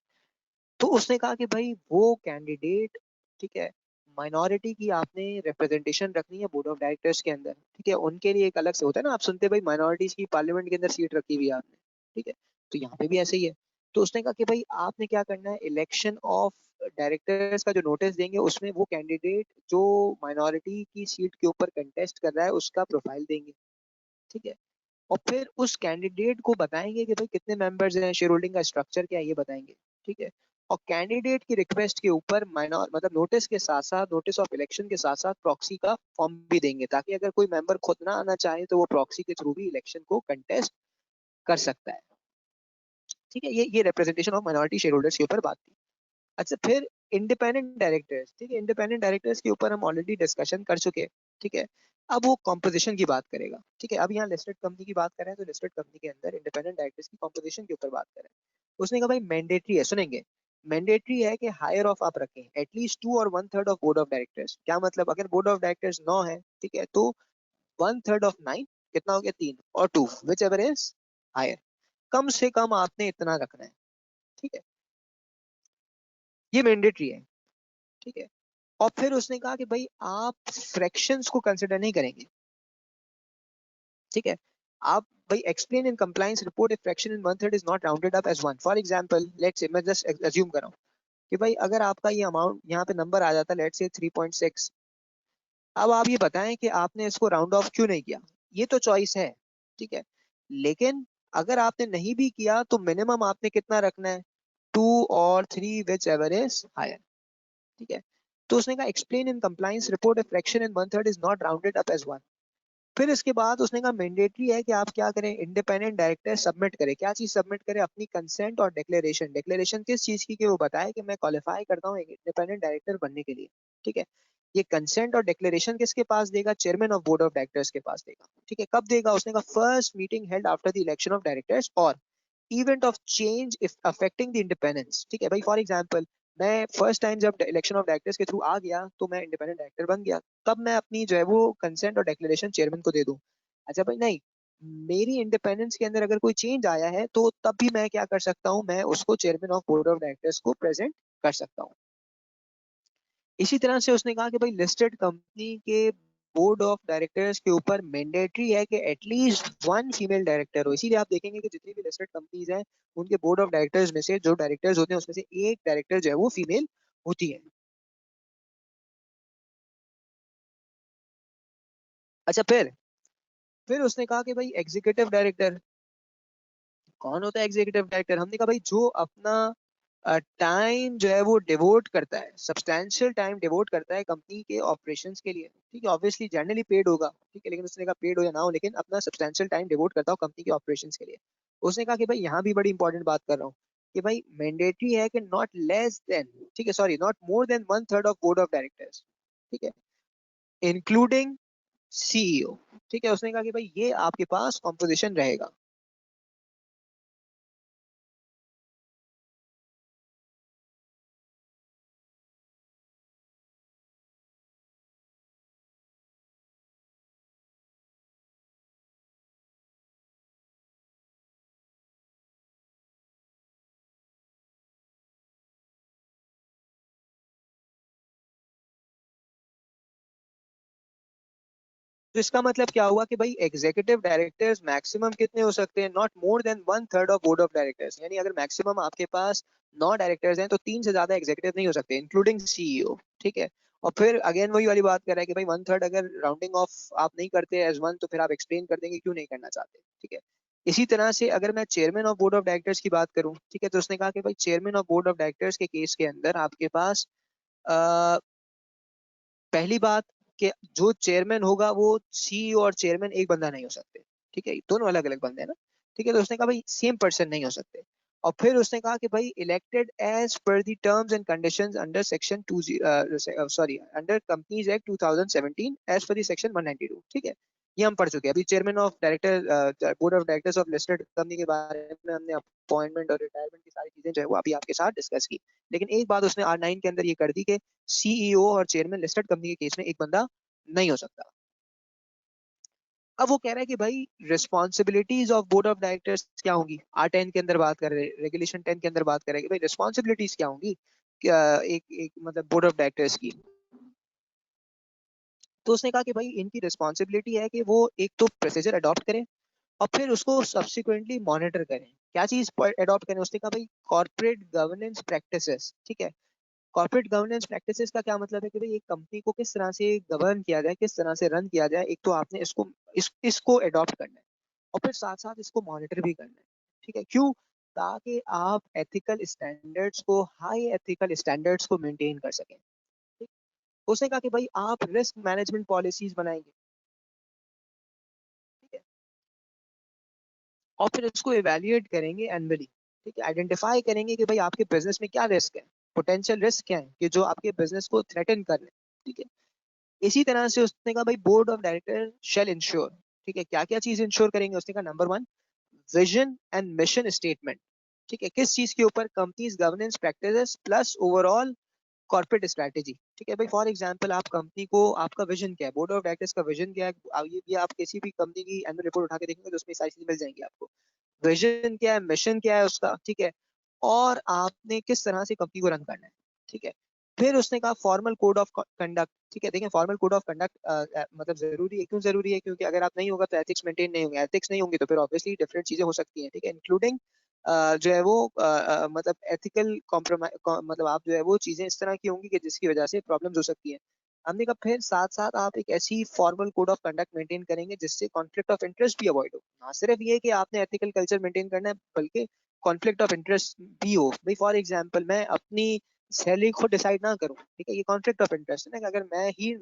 तो उसने कहा कि भाई वो कैंडिडेट, ठीक है, माइनॉरिटी की आपने रिप्रेजेंटेशन रखनी है बोर्ड ऑफ डायरेक्टर्स के अंदर। ठीक है, उनके लिए एक अलग से होता है ना, आप सुनते हैं भाई माइनॉरिटीज की पार्लियामेंट के अंदर सीट रखी हुई है आपने। ठीक है, तो यहाँ पे भी ऐसे ही है। तो उसने कहा कि भाई आपने क्या करना है, इलेक्शन ऑफ डायरेक्टर्स का जो नोटिस देंगे उसमें वो कैंडिडेट जो माइनॉरिटी की सीट के ऊपर कंटेस्ट कर रहा है उसका प्रोफाइल देंगे। ठीक है, और फिर उस कैंडिडेट को बताएंगे कि भाई कितने मेंबर्स हैं, शेयर होल्डिंग का स्ट्रक्चर क्या है, ये बताएंगे। ठीक है, और कैंडिडेट की रिक्वेस्ट के ऊपर माइनॉर मतलब नोटिस के साथ साथ, नोटिस ऑफ इलेक्शन के साथ साथ प्रॉक्सी का फॉर्म भी देंगे, ताकि अगर कोई मेंबर खुद ना आना चाहे तो वो प्रॉक्सी के थ्रू भी इलेक्शन को कंटेस्ट कर सकता है। ठीक है, ये representation of minority share holders के ऊपर बात थी। अच्छा, फिर इंडिपेंडेंट डायरेक्टर्स। ठीक है, इंडिपेंडेंट डायरेक्टर्स के ऊपर हम ऑलरेडी डिस्कशन कर चुके हैं। ठीक है, अब वो कॉम्पोजिशन की बात करेगा। ठीक है, अब यहाँ लिस्टेड कंपनी की बात करें तो लिस्टेड कंपनी के अंदर इंडिपेंडेंट डायरेक्टर्स की कॉम्पोजिशन के ऊपर बात करें। उसने कहा भाई मैंडेटरी है, सुनेंगे, मैंडेटरी है कि हायर ऑफ आप रखें एटलीस्ट 2 और 1/3 ऑफ बोर्ड ऑफ डायरेक्टर्स। क्या मतलब, अगर बोर्ड ऑफ डायरेक्टर्स 9 है, ठीक है, तो 1/3 ऑफ 9 कितना हो गया, 3 और 2 विच एवर इज हायर। कम से कम आपने इतना रखना है। ठीक है, ये मैंडेटरी है। ठीक है, और फिर उसने कहा कि भाई आप फ्रैक्शंस को कंसिडर नहीं करेंगे। ठीक है, आप भाई explain in compliance report if fraction in one third is not rounded up as one. For example let's say, मैं जस्ट अज्यूम कर रहा हूँ कि भाई अगर आपका ये अमाउंट यहाँ पे नंबर आ जाता लेट्स से 3.6, अब आप ये बताएं कि आपने इसको राउंड ऑफ क्यों नहीं किया। ये तो चॉइस है। ठीक है, लेकिन अगर आपने नहीं भी किया तो मिनिमम आपने कितना रखना है, 2 और 3 विच एवर इज हायर। ठीक है, तो उसने कहा explain in compliance report if fraction in one third is not rounded up as one. फिर इसके बाद उसने कहा मैंडेटरी है कि आप क्या करें, इंडिपेंडेंट डायरेक्टर सबमिट करें। क्या चीज सबमिट करें, अपनी कंसेंट और डिक्लेरेशन। डिक्लेरेशन किस चीज की, कि वो बताए कि मैं क्वालिफाई करता हूँ एक इंडिपेंडेंट डायरेक्टर बनने के लिए। ठीक है, ये कंसेंट और डिक्लेरेशन किसके पास देगा, chairman of board of directors के पास देगा। ठीक है, कब देगा, उसने कहा first meeting held after the election of directors और event of change if affecting the independence. ठीक है भाई, फॉर एग्जांपल मैं फर्स्ट टाइम जब इलेक्शन ऑफ डायरेक्टर्स के थ्रू आ गया तो मैं इंडिपेंडेंट डायरेक्टर बन गया, तब मैं अपनी जो है वो कंसेंट और डिक्लेरेशन चेयरमैन को दे दूं। अच्छा भाई नहीं, मेरी इंडिपेंडेंस के अंदर अगर कोई चेंज आया है तो तब भी मैं क्या कर सकता हूँ, मैं उसको chairman of board of directors को प्रेजेंट कर सकता हूँ। इसी तरह से उसने कहा कि भाई लिस्टेड कंपनी के बोर्ड ऑफ डायरेक्टर्स के ऊपर मैंडेटरी है कि एटलीस्ट वन फीमेल डायरेक्टर हो। इसीलिए आप देखेंगे कि जितनी भी लिस्टेड कंपनीज हैं उनके बोर्ड ऑफ डायरेक्टर्स में से जो डायरेक्टर्स होते हैं उसमें से एक डायरेक्टर जो है वो फीमेल होती है। अच्छा, फिर उसने कहा कि भाई एग्जीक्यूटिव डायरेक्टर, कौन होता है एग्जीक्यूटिव डायरेक्टर। हमने कहा भाई जो अपना टाइम जो है वो डिवोट करता है, सब्सटैंशियल टाइम डिवोट करता है कंपनी के ऑपरेशंस के लिए। ठीक है, ऑब्वियसली जनरली पेड होगा, ठीक है, लेकिन उसने कहा पेड हो या ना हो लेकिन अपना सब्सटैंशियल टाइम डिवोट करता हो कंपनी के ऑपरेशंस के लिए। उसने कहा कि भाई यहाँ भी बड़ी इंपॉर्टेंट बात कर रहा हूँ कि भाई मैंडेटरी है कि नॉट लेस देन, ठीक है sorry, not more then 1/3 of board of directors. ठीक है, इंक्लूडिंग सीईओ। ठीक है, उसने कहा कि भाई ये आपके पास कॉम्पोजिशन रहेगा। तो इसका मतलब क्या हुआ कि भाई एग्जीक्यूटिव डायरेक्टर्स मैक्सिमम कितने हो सकते हैं, not more then 1/3 of board of directors. यानी अगर मैक्सिमम आपके पास 9 डायरेक्टर्स हैं तो 3 से ज्यादा एग्जीक्यूटिव नहीं हो सकते, इंक्लूडिंग सीईओ। ठीक है। और फिर अगेन वही वाली बात कर रहा है कि भाई 1/3 अगर राउंडिंग ऑफ आप नहीं करते एज वन, तो फिर आप एक्सप्लेन कर देंगे क्यों नहीं करना चाहते। ठीक है। इसी तरह से अगर मैं chairman of board of directors की बात करूं, ठीक है, तो उसने कहा कि भाई chairman of board of directors के केस के अंदर आपके पास पहली बात कि जो चेयरमैन होगा वो सीईओ और चेयरमैन एक बंदा नहीं हो सकते। ठीक है, दोनों अलग अलग बंदे हैं ना। ठीक है, तो उसने कहा भाई सेम पर्सन नहीं हो सकते। और फिर उसने कहा कि भाई elected as per the terms and conditions under section 2 sorry under companies act 2017 as per the section 192। ठीक है, ये हम पढ़ चुके हैं। अभी chairman of director board of directors of listed company के बारे में हमने अपॉइंटमेंट और रिटायरमेंट की सारी चीजें जो है वो अभी आपके साथ डिस्कस की। लेकिन एक बात उसने R9 के अंदर ये कर दी कि सीईओ और चेयरमैन लिस्टेड कंपनी के केस में एक बंदा नहीं हो सकता। अब वो कह रहा है कि भाई responsibilities of board of directors क्या होंगी, R10 के अंदर बात कर रहे हैं, रेगुलेशन 10 के अंदर बात कर रहे हैं कि भाई रिस्पॉन्सिबिलिटीज क्या होंगी, क्या एक एक मतलब बोर्ड ऑफ डायरेक्टर्स की। तो उसने कहा कि भाई इनकी रिस्पॉन्सिबिलिटी है कि वो एक तो प्रोसीजर अडॉप्ट करें और फिर उसको सब्सिक्वेंटली मॉनिटर करें। क्या चीज अडॉप्ट करें, उसने कहा भाई कॉर्पोरेट गवर्नेंस प्रैक्टिसेस। ठीक है, कॉर्पोरेट गवर्नेंस प्रैक्टिसेस का क्या मतलब है कि भाई एक कंपनी को किस तरह से गवर्न किया जाए, किस तरह से रन किया जाए। एक तो आपने इसको अडॉप्ट करना है और फिर साथ साथ इसको मॉनिटर भी करना है। ठीक है, क्यों? ताकि आप एथिकल स्टैंडर्ड्स को, हाई एथिकल स्टैंडर्ड्स को मेंटेन कर सकें। ठीक? उसने कहा कि भाई आप रिस्क मैनेजमेंट पॉलिसीज बनाएंगे। ठीक है, और फिर उसको इवेल्युएट करेंगे एनुअली। ठीक है, आइडेंटिफाई करेंगे कि भाई आपके बिजनेस में क्या रिस्क है, पोटेंशियल रिस्क क्या है कि जो आपके बिजनेस को थ्रेटन कर रहे हैं। ठीक है, इसी तरह से उसने कहा भाई board of director shell ensure. ठीक है, क्या क्या चीज इंश्योर करेंगे, उसने कहा number 1 vision and mission statement. ठीक है, किस चीज के ऊपर, companies governance practices plus overall corporate strategy. ठीक है भाई, फॉर एग्जांपल आप कंपनी को, आपका विजन क्या है, बोर्ड ऑफ डायरेक्टर्स का विजन क्या है, ये आप किसी भी कंपनी की एनुअल रिपोर्ट उठा के देखेंगे तो उसमें सारी चीजें मिल जाएंगी आपको। विजन क्या है, मिशन क्या है उसका। ठीक है, और आपने किस तरह से कंपनी को रन करना है। ठीक है, फिर उसने कहा फॉर्मल कोड ऑफ कंडक्ट। ठीक है, देखें फॉर्मल कोड ऑफ कंडक्ट मतलब जरूरी है, क्यों जरूरी है, क्योंकि अगर आप नहीं होगा तो एथिक्स मेंटेन नहीं होंगे, एथिक्स नहीं होंगे तो फिर ऑब्वियसली डिफरेंट चीजें हो सकती हैं। ठीक है, इंक्लूडिंग जो है वो मतलब एथिकल कॉम्प्रोमाइज, मतलब आप जो है वो चीजें इस तरह की होंगी कि जिसकी वजह से प्रॉब्लम्स हो सकती हैं। हमने कहा फिर साथ साथ आप एक ऐसी formal code of conduct maintain करेंगे जिससे कॉन्फ्लिक्ट ऑफ इंटरेस्ट भी अवॉइड हो। ना सिर्फ ये कि आपने एथिकल कल्चर मेंटेन करना है, बल्कि कॉन्फ्लिक्ट ऑफ इंटरेस्ट भी हो। भाई फॉर एग्जांपल मैं अपनी सैलरी खुद डिसाइड ना करूं, ठीक है, ये कॉन्फ्लिक्ट ऑफ इंटरेस्ट है ना, कि अगर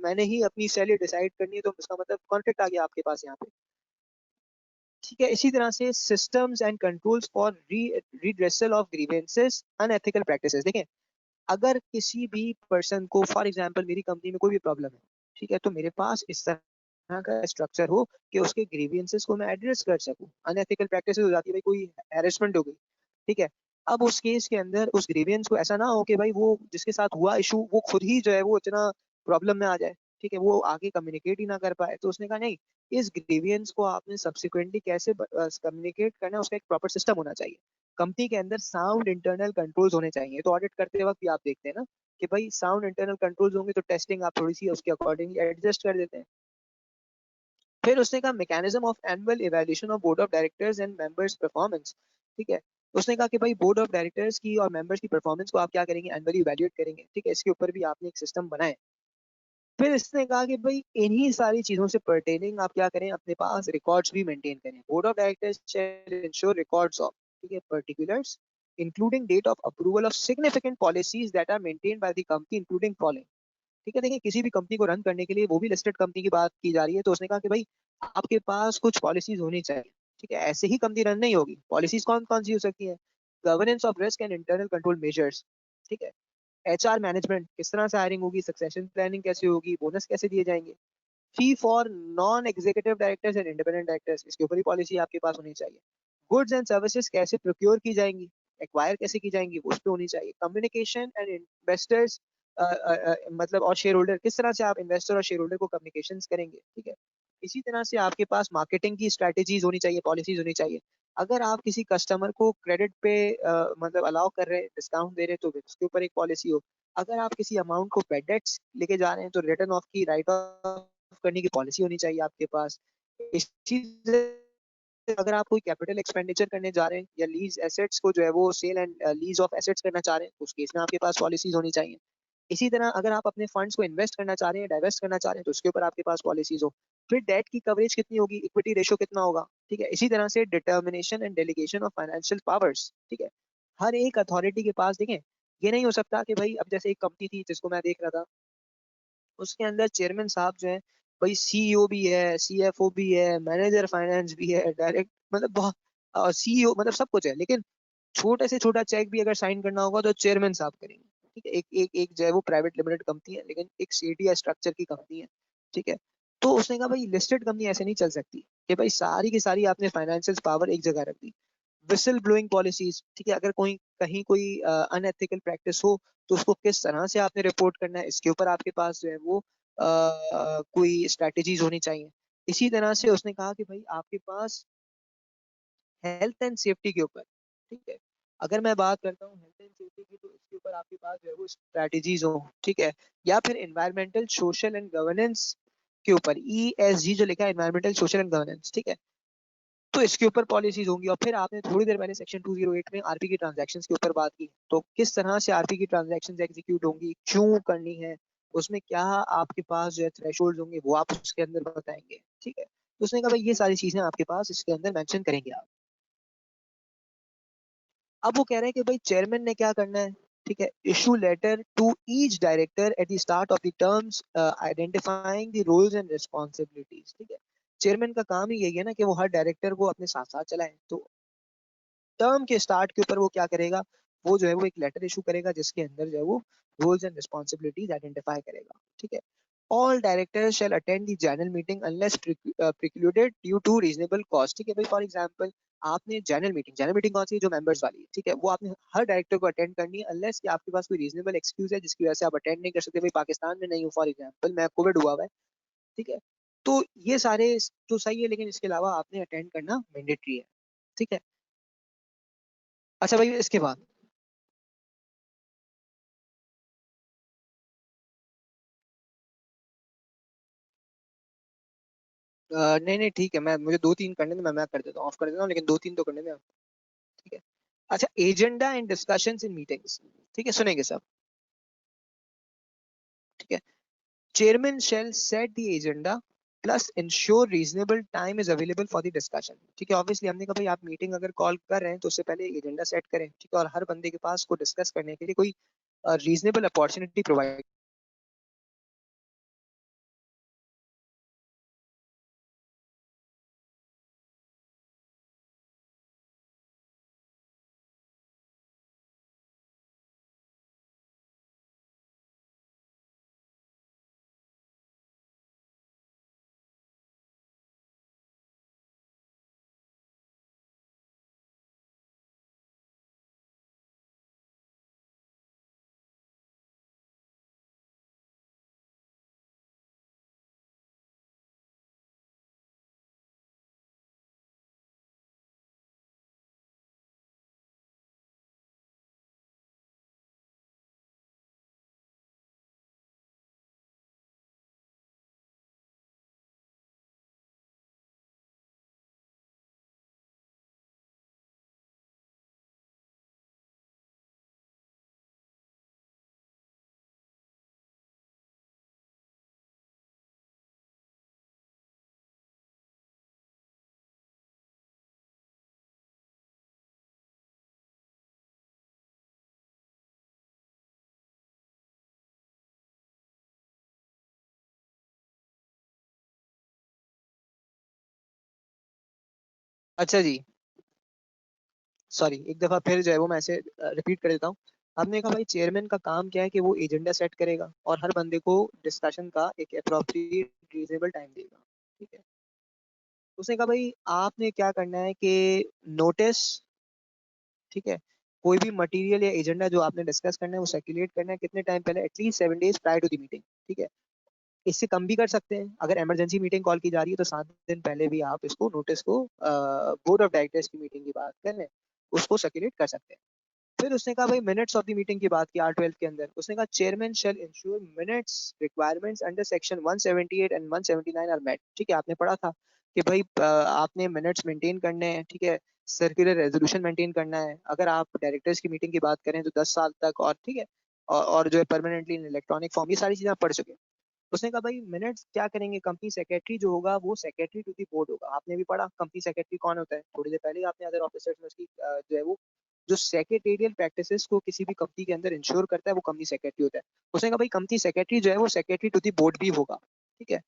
मैंने ही अपनी सैलरी डिसाइड करनी है तो इसका मतलब कॉन्फ्लिक्ट आ गया आपके पास यहाँ पे। ठीक है, इसी तरह से systems and controls for redressal of grievances unethical practices. देखें अगर किसी भी पर्सन को, फॉर एग्जांपल मेरी कंपनी में कोई भी प्रॉब्लम है, ठीक है, तो मेरे पास इस तरह का स्ट्रक्चर हो कि उसके ग्रीवियंसेस को मैं एड्रेस कर सकूं। अनएथिकल प्रैक्टिस हो जाती है भाई, कोई हैरेसमेंट हो गई। ठीक है, अब उस केस के अंदर उस ग्रीवियंस को ऐसा ना हो कि भाई वो जिसके साथ हुआ इशू वो खुद ही जो है वो इतना प्रॉब्लम में आ जाए। ठीक है, वो आगे कम्युनिकेट ही ना कर पाए। तो उसने कहा नहीं, इस ग्रीवियंस को आपने सब्सिक्वेंटली कैसे कम्युनिकेट करना है, उसका एक प्रॉपर सिस्टम होना चाहिए। कंपनी के अंदर साउंड इंटरनल कंट्रोल्स होने चाहिए। तो ऑडिट करते वक्त भी आप देखते हैं ना कि भाई साउंड इंटरनल कंट्रोल्स होंगे तो टेस्टिंग आप थोड़ी सी उसके अकॉर्डिंगली एडजस्ट कर देते हैं। फिर उसने कहा mechanism of annual evaluation of board of directors and members performance. ठीक है, उसने कहा कि भाई बोर्ड ऑफ डायरेक्टर्स की और मेंबर्स की परफॉर्मेंस को आप क्या करेंगे, एनुअली इवैल्यूएट करेंगे। ठीक है, इसके ऊपर भी आपने एक सिस्टम बनाए। फिर इसने कहा कि भाई इन्हीं सारी चीजों से पर्टेनिंग आप क्या करें, अपने पास रिकॉर्ड्स भी मेंटेन करें। Board of directors shall ensure records of, ठीक है, particulars including date of approval of significant policies that are maintained by the company including following. ठीक है, देखिए किसी भी कंपनी को रन करने के लिए, वो भी लिस्टेड कंपनी की बात की जा रही है, तो उसने कहा कि भाई आपके पास कुछ पॉलिसीज होनी चाहिए। ठीक है, ऐसे ही कंपनी रन नहीं होगी। पॉलिसीज कौन कौन सी हो सकती है, governance of risk and internal control measures. ठीक है, एचआर मैनेजमेंट, किस तरह से हायरिंग होगी, सक्सेशन प्लानिंग कैसे होगी, बोनस कैसे दिए जाएंगे, fee for non executive directors and independent directors, इसके ऊपर ही पॉलिसी आपके पास होनी चाहिए। गुड्स एंड सर्विसेज कैसे प्रोक्योर की जाएंगी, एक्वायर कैसे की जाएंगी, उस पर होनी चाहिए। कम्युनिकेशन एंड इन्वेस्टर्स, मतलब और शेयर होल्डर, किस तरह से आप इन्वेस्टर और शेयर होल्डर को कम्युनिकेशन करेंगे। ठीक है, इसी तरह से आपके पास मार्केटिंग की स्ट्रेटेजीज होनी चाहिए, पॉलिसीज होनी चाहिए। अगर आप किसी कस्टमर को क्रेडिट पे मतलब अलाउ कर रहे हैं, डिस्काउंट दे रहे हैं, तो फिर उसके ऊपर एक पॉलिसी हो। अगर आप किसी अमाउंट को बेड डेट्स लेके जा रहे हैं तो रिटर्न ऑफ की, राइट ऑफ करने की पॉलिसी होनी चाहिए आपके पास। इसी अगर आप कोई कैपिटल एक्सपेंडिचर करने जा रहे हैं या लीज एसेट्स को जो है वो sale and lease of assets करना चाह रहे हैं, उस केस में आपके पास पॉलिसीज होनी चाहिए। इसी तरह अगर आप अपने फंड्स को इन्वेस्ट करना चाह रहे हैं, डाइवेस्ट करना चाह रहे हैं, तो उसके ऊपर आपके पास पॉलिसीज हो। फिर डेट की कवरेज कितनी होगी, इक्विटी रेशियो कितना होगा, ठीक है। इसी तरह से determination and delegation of financial powers, ठीक है। हर एक अथॉरिटी के पास देखें, ये नहीं हो सकता कि भाई अब जैसे एक कंपनी थी जिसको मैं देख रहा था, उसके अंदर चेयरमैन साहब जो है भाई सीईओ भी है, सीएफओ भी है, मैनेजर फाइनेंस भी है, डायरेक्ट मतलब बहुत सीईओ मतलब सब कुछ है, लेकिन छोटे से छोटा चेक भी अगर साइन करना होगा तो चेयरमैन साहब करेंगे, ठीक है। एक एक एक जो है वो प्राइवेट लिमिटेड कंपनी है, लेकिन एक सीडीएस स्ट्रक्चर की कंपनी है, ठीक है। तो उसने कहा भाई लिस्टेड कंपनी ऐसे नहीं चल सकती कि भाई सारी की सारी आपने फाइनेंशियल पावर एक जगह रख दी। विसल ब्लोइंग पॉलिसीज, ठीक है, अगर कोई कहीं कोई अनएथिकल प्रैक्टिस हो तो उसको किस तरह से आपने रिपोर्ट करना है, इसके ऊपर आपके पास जो है वो कोई स्ट्रेटेजीज होनी चाहिए। इसी तरह से उसने कहा कि भाई आपके पास हेल्थ एंड सेफ्टी के ऊपर, ठीक है, अगर मैं बात करता हूँ हेल्थ एंड सेफ्टी की, तो इसके ऊपर आपके पास जो है वो स्ट्रेटेजीज हो, ठीक है। या फिर एनवायरमेंटल सोशल एंड गवर्नेंस के ऊपर, ESG जो लिखा है, एनवायरमेंटल सोशल एंड गवर्नेंस, ठीक है, तो इसके ऊपर पॉलिसीज होंगी। और फिर आपने थोड़ी देर पहले सेक्शन 208 में आरपी की ट्रांजैक्शंस के ऊपर बात की, तो किस तरह से आरपी की ट्रांजैक्शंस एग्जीक्यूट होंगी, क्यों करनी है, उसमें क्या आपके पास जो है थ्रेशोल्ड होंगे वो आप उसके अंदर बताएंगे, ठीक है। तो उसने कहा भाई ये सारी चीजें आपके पास इसके अंदर मेंशन करेंगे आप। अब वो कह रहे हैं कि भाई चेयरमैन ने क्या करना है, ठीक है, issue letter to each director at the start of the terms identifying the roles and responsibilities, ठीक है। चेयरमैन का काम ही यही है ना कि वो हर डायरेक्टर को अपने साथ साथ चलाए। तो टर्म के स्टार्ट के ऊपर वो क्या करेगा, वो जो है वो एक लेटर इशू करेगा जिसके अंदर जो है वो रोल्स एंड रिस्पॉन्सिबिलिटीज आइडेंटिफाई करेगा, ठीक है। All directors shall attend the general meeting unless precluded due to reasonable cost, ठीक है भाई। फॉर एग्जांपल आपने जनरल मीटिंग कौन सी है, जो मेंबर्स वाली है, ठीक है, वो आपने हर डायरेक्टर को अटेंड करनी है अनलेस कि आपके पास कोई रीजनेबल एक्सक्यूज है जिसकी वजह से आप अटेंड नहीं कर सकते। भाई पाकिस्तान में नहीं हो, फॉर एग्जांपल मैं कोविड हुआ हुआ है, ठीक है, तो ये सारे तो सही है, लेकिन इसके अलावा आपने अटेंड करना मैंडेटरी है, ठीक है। अच्छा भाई इसके बाद नहीं नहीं ठीक है, मैं मुझे दो तीन करने में मैं कर देता हूँ, ऑफ कर देता हूँ, लेकिन दो तीन तो करने में, ठीक है। अच्छा, agenda and discussions in meetings, ठीक है, सुनेंगे सब, ठीक है। Chairman shall set the agenda plus ensure reasonable time is available for the discussion, ठीक है। ऑब्वियसली हमने कहा भाई आप मीटिंग अगर कॉल कर रहे हैं तो उससे पहले एजेंडा सेट करें, ठीक है, और हर बंदे के पास को डिस्कस करने के लिए कोई रीजनेबल अपॉर्चुनिटी प्रोवाइड। अच्छा जी, सॉरी एक दफा फिर जो है वो मैं ऐसे रिपीट कर देता हूँ। हमने कहा भाई चेयरमैन का काम क्या है कि वो एजेंडा सेट करेगा और हर बंदे को डिस्कशन का एक अप्रोप्रिएट रीजनेबल टाइम देगा, ठीक है। उसने कहा भाई आपने क्या करना है कि नोटिस, ठीक है, कोई भी मटेरियल या एजेंडा जो आपने डिस्कस करना है वो सर्कुलेट करना है कितने टाइम पहले, at least 7 days prior to the meeting, ठीक है। इससे कम भी कर सकते हैं, अगर इमरजेंसी मीटिंग कॉल की जा रही है तो 7 दिन पहले भी आप इसको नोटिस को बोर्ड ऑफ डायरेक्टर्स की मीटिंग की बात करें उसको सर्कुलेट कर सकते हैं। फिर उसने कहा भाई मिनट्स ऑफ द मीटिंग की बात की R12 के अंदर, उसने कहा chairman shall ensure minutes requirements under section 178 and 179 are met. ठीक है, आपने पढ़ा था कि भाई आपने मिनट्स मेंटेन करने हैं, ठीक है, सर्कुलर रेजोल्यूशन मेंटेन करना है। अगर आप डायरेक्टर्स की मीटिंग की बात करें तो 10 साल तक, और ठीक है, और जो है परमानेंटली इन इलेक्ट्रॉनिक फॉर्म, ये सारी चीजें आप पढ़ चुके हैं। उसने कहा भाई मिनट्स क्या करेंगे, कंपनी सेक्रेटरी जो होगा वो सेक्रेटरी टू दी बोर्ड होगा। आपने भी पढ़ा कंपनी सेक्रेटरी कौन होता है, थोड़ी देर पहले ही आपने अदर ऑफिसर्स में उसकी जो है वो जो सेक्रेटेरियल प्रैक्टिसेस को किसी भी कंपनी के अंदर इंश्योर करता है वो कंपनी सेक्रेटरी होता है। उसने कहा भाई कंपनी सेक्रेटरी जो है वो सेक्रेटरी टू दी बोर्ड भी होगा। ठीक है,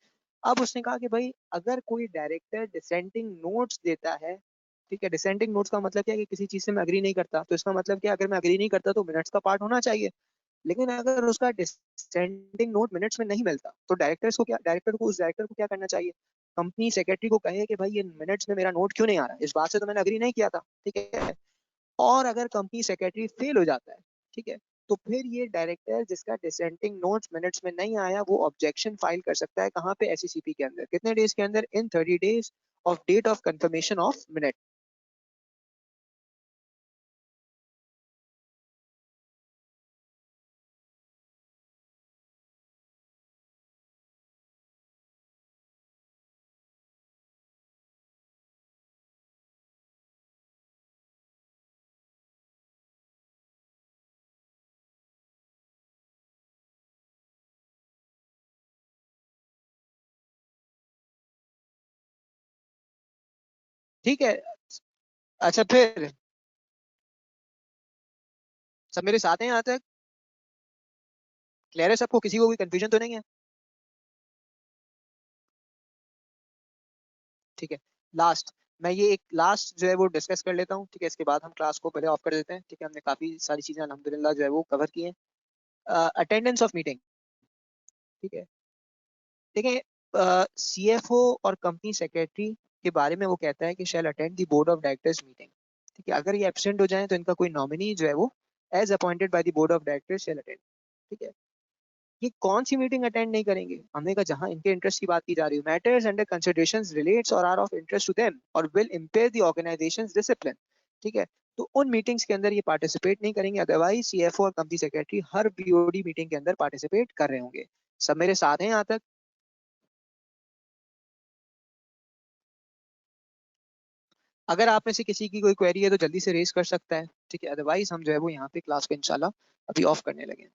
अब उसने कहा कि भाई अगर कोई डायरेक्टर डिसेंटिंग नोट्स देता है, ठीक है, डिसेंटिंग नोट्स का मतलब क्या है कि किसी चीज से मैं अग्री नहीं करता, तो इसका मतलब क्या, अगर मैं अग्री नहीं करता तो मिनट्स का पार्ट होना चाहिए। लेकिन अगर उसका डिसेंडिंग नोट मिनट्स में नहीं मिलता तो उस डायरेक्टर को क्या करना चाहिए, कंपनी सेक्रेटरी को कहे कि भाई ये मिनट्स में मेरा नोट क्यों नहीं आ रहा, इस बात से तो मैंने अग्री नहीं किया था। ठीक है, और अगर कंपनी सेक्रेटरी फेल हो जाता है, ठीक है, तो फिर ये डायरेक्टर जिसका डिसेंटिंग नोट्स मिनट्स में नहीं आया वो ऑब्जेक्शन फाइल कर सकता है, कहाँ पे, SECP के अंदर। कितने डेज के अंदर, in 30 days of date of confirmation of minute. ठीक है, अच्छा फिर सब मेरे साथ हैं यहाँ तक, क्लियर है सबको, किसी को कोई कंफ्यूजन तो नहीं है? ठीक है, लास्ट, मैं ये एक लास्ट जो है वो डिस्कस कर लेता हूँ, ठीक है, इसके बाद हम क्लास को पहले ऑफ कर देते हैं। ठीक है, हमने काफी सारी चीजें अल्हम्दुलिल्लाह जो है वो कवर की हैं। अटेंडेंस ऑफ मीटिंग, ठीक है, देखिए, CFO और कंपनी सेक्रेटरी के बारे में वो कहता है कि shall attend the board of directors meeting. ठीक है, अगर ये एब्सेंट हो जाए तो इनका कोई नॉमिनी जो है वो as appointed by the board of directors shall attend. ठीक है, ये कौन सी मीटिंग अटेंड नहीं करेंगे, हमने कहा जहां इनके इंटरेस्ट की बात की जा रही है, मैटर्स अंडर कंसिडरेशंस रिलेट्स और are of interest to them और will impair the organisation's discipline. ठीक है, तो उन मीटिंग्स के अंदर ये पार्टिसिपेट नहीं करेंगे, अदरवाइज CFO और कंपनी सेक्रेटरी हर BOD मीटिंग के अंदर पार्टिसिपेट कर रहे होंगे। सब मेरे साथ हैं यहाँ तक? अगर आप में से किसी की कोई क्वेरी है तो जल्दी से रेज कर सकता है, ठीक है, अदरवाइज हम जो है वो यहाँ पे क्लास को इंशाल्लाह अभी ऑफ करने लगे।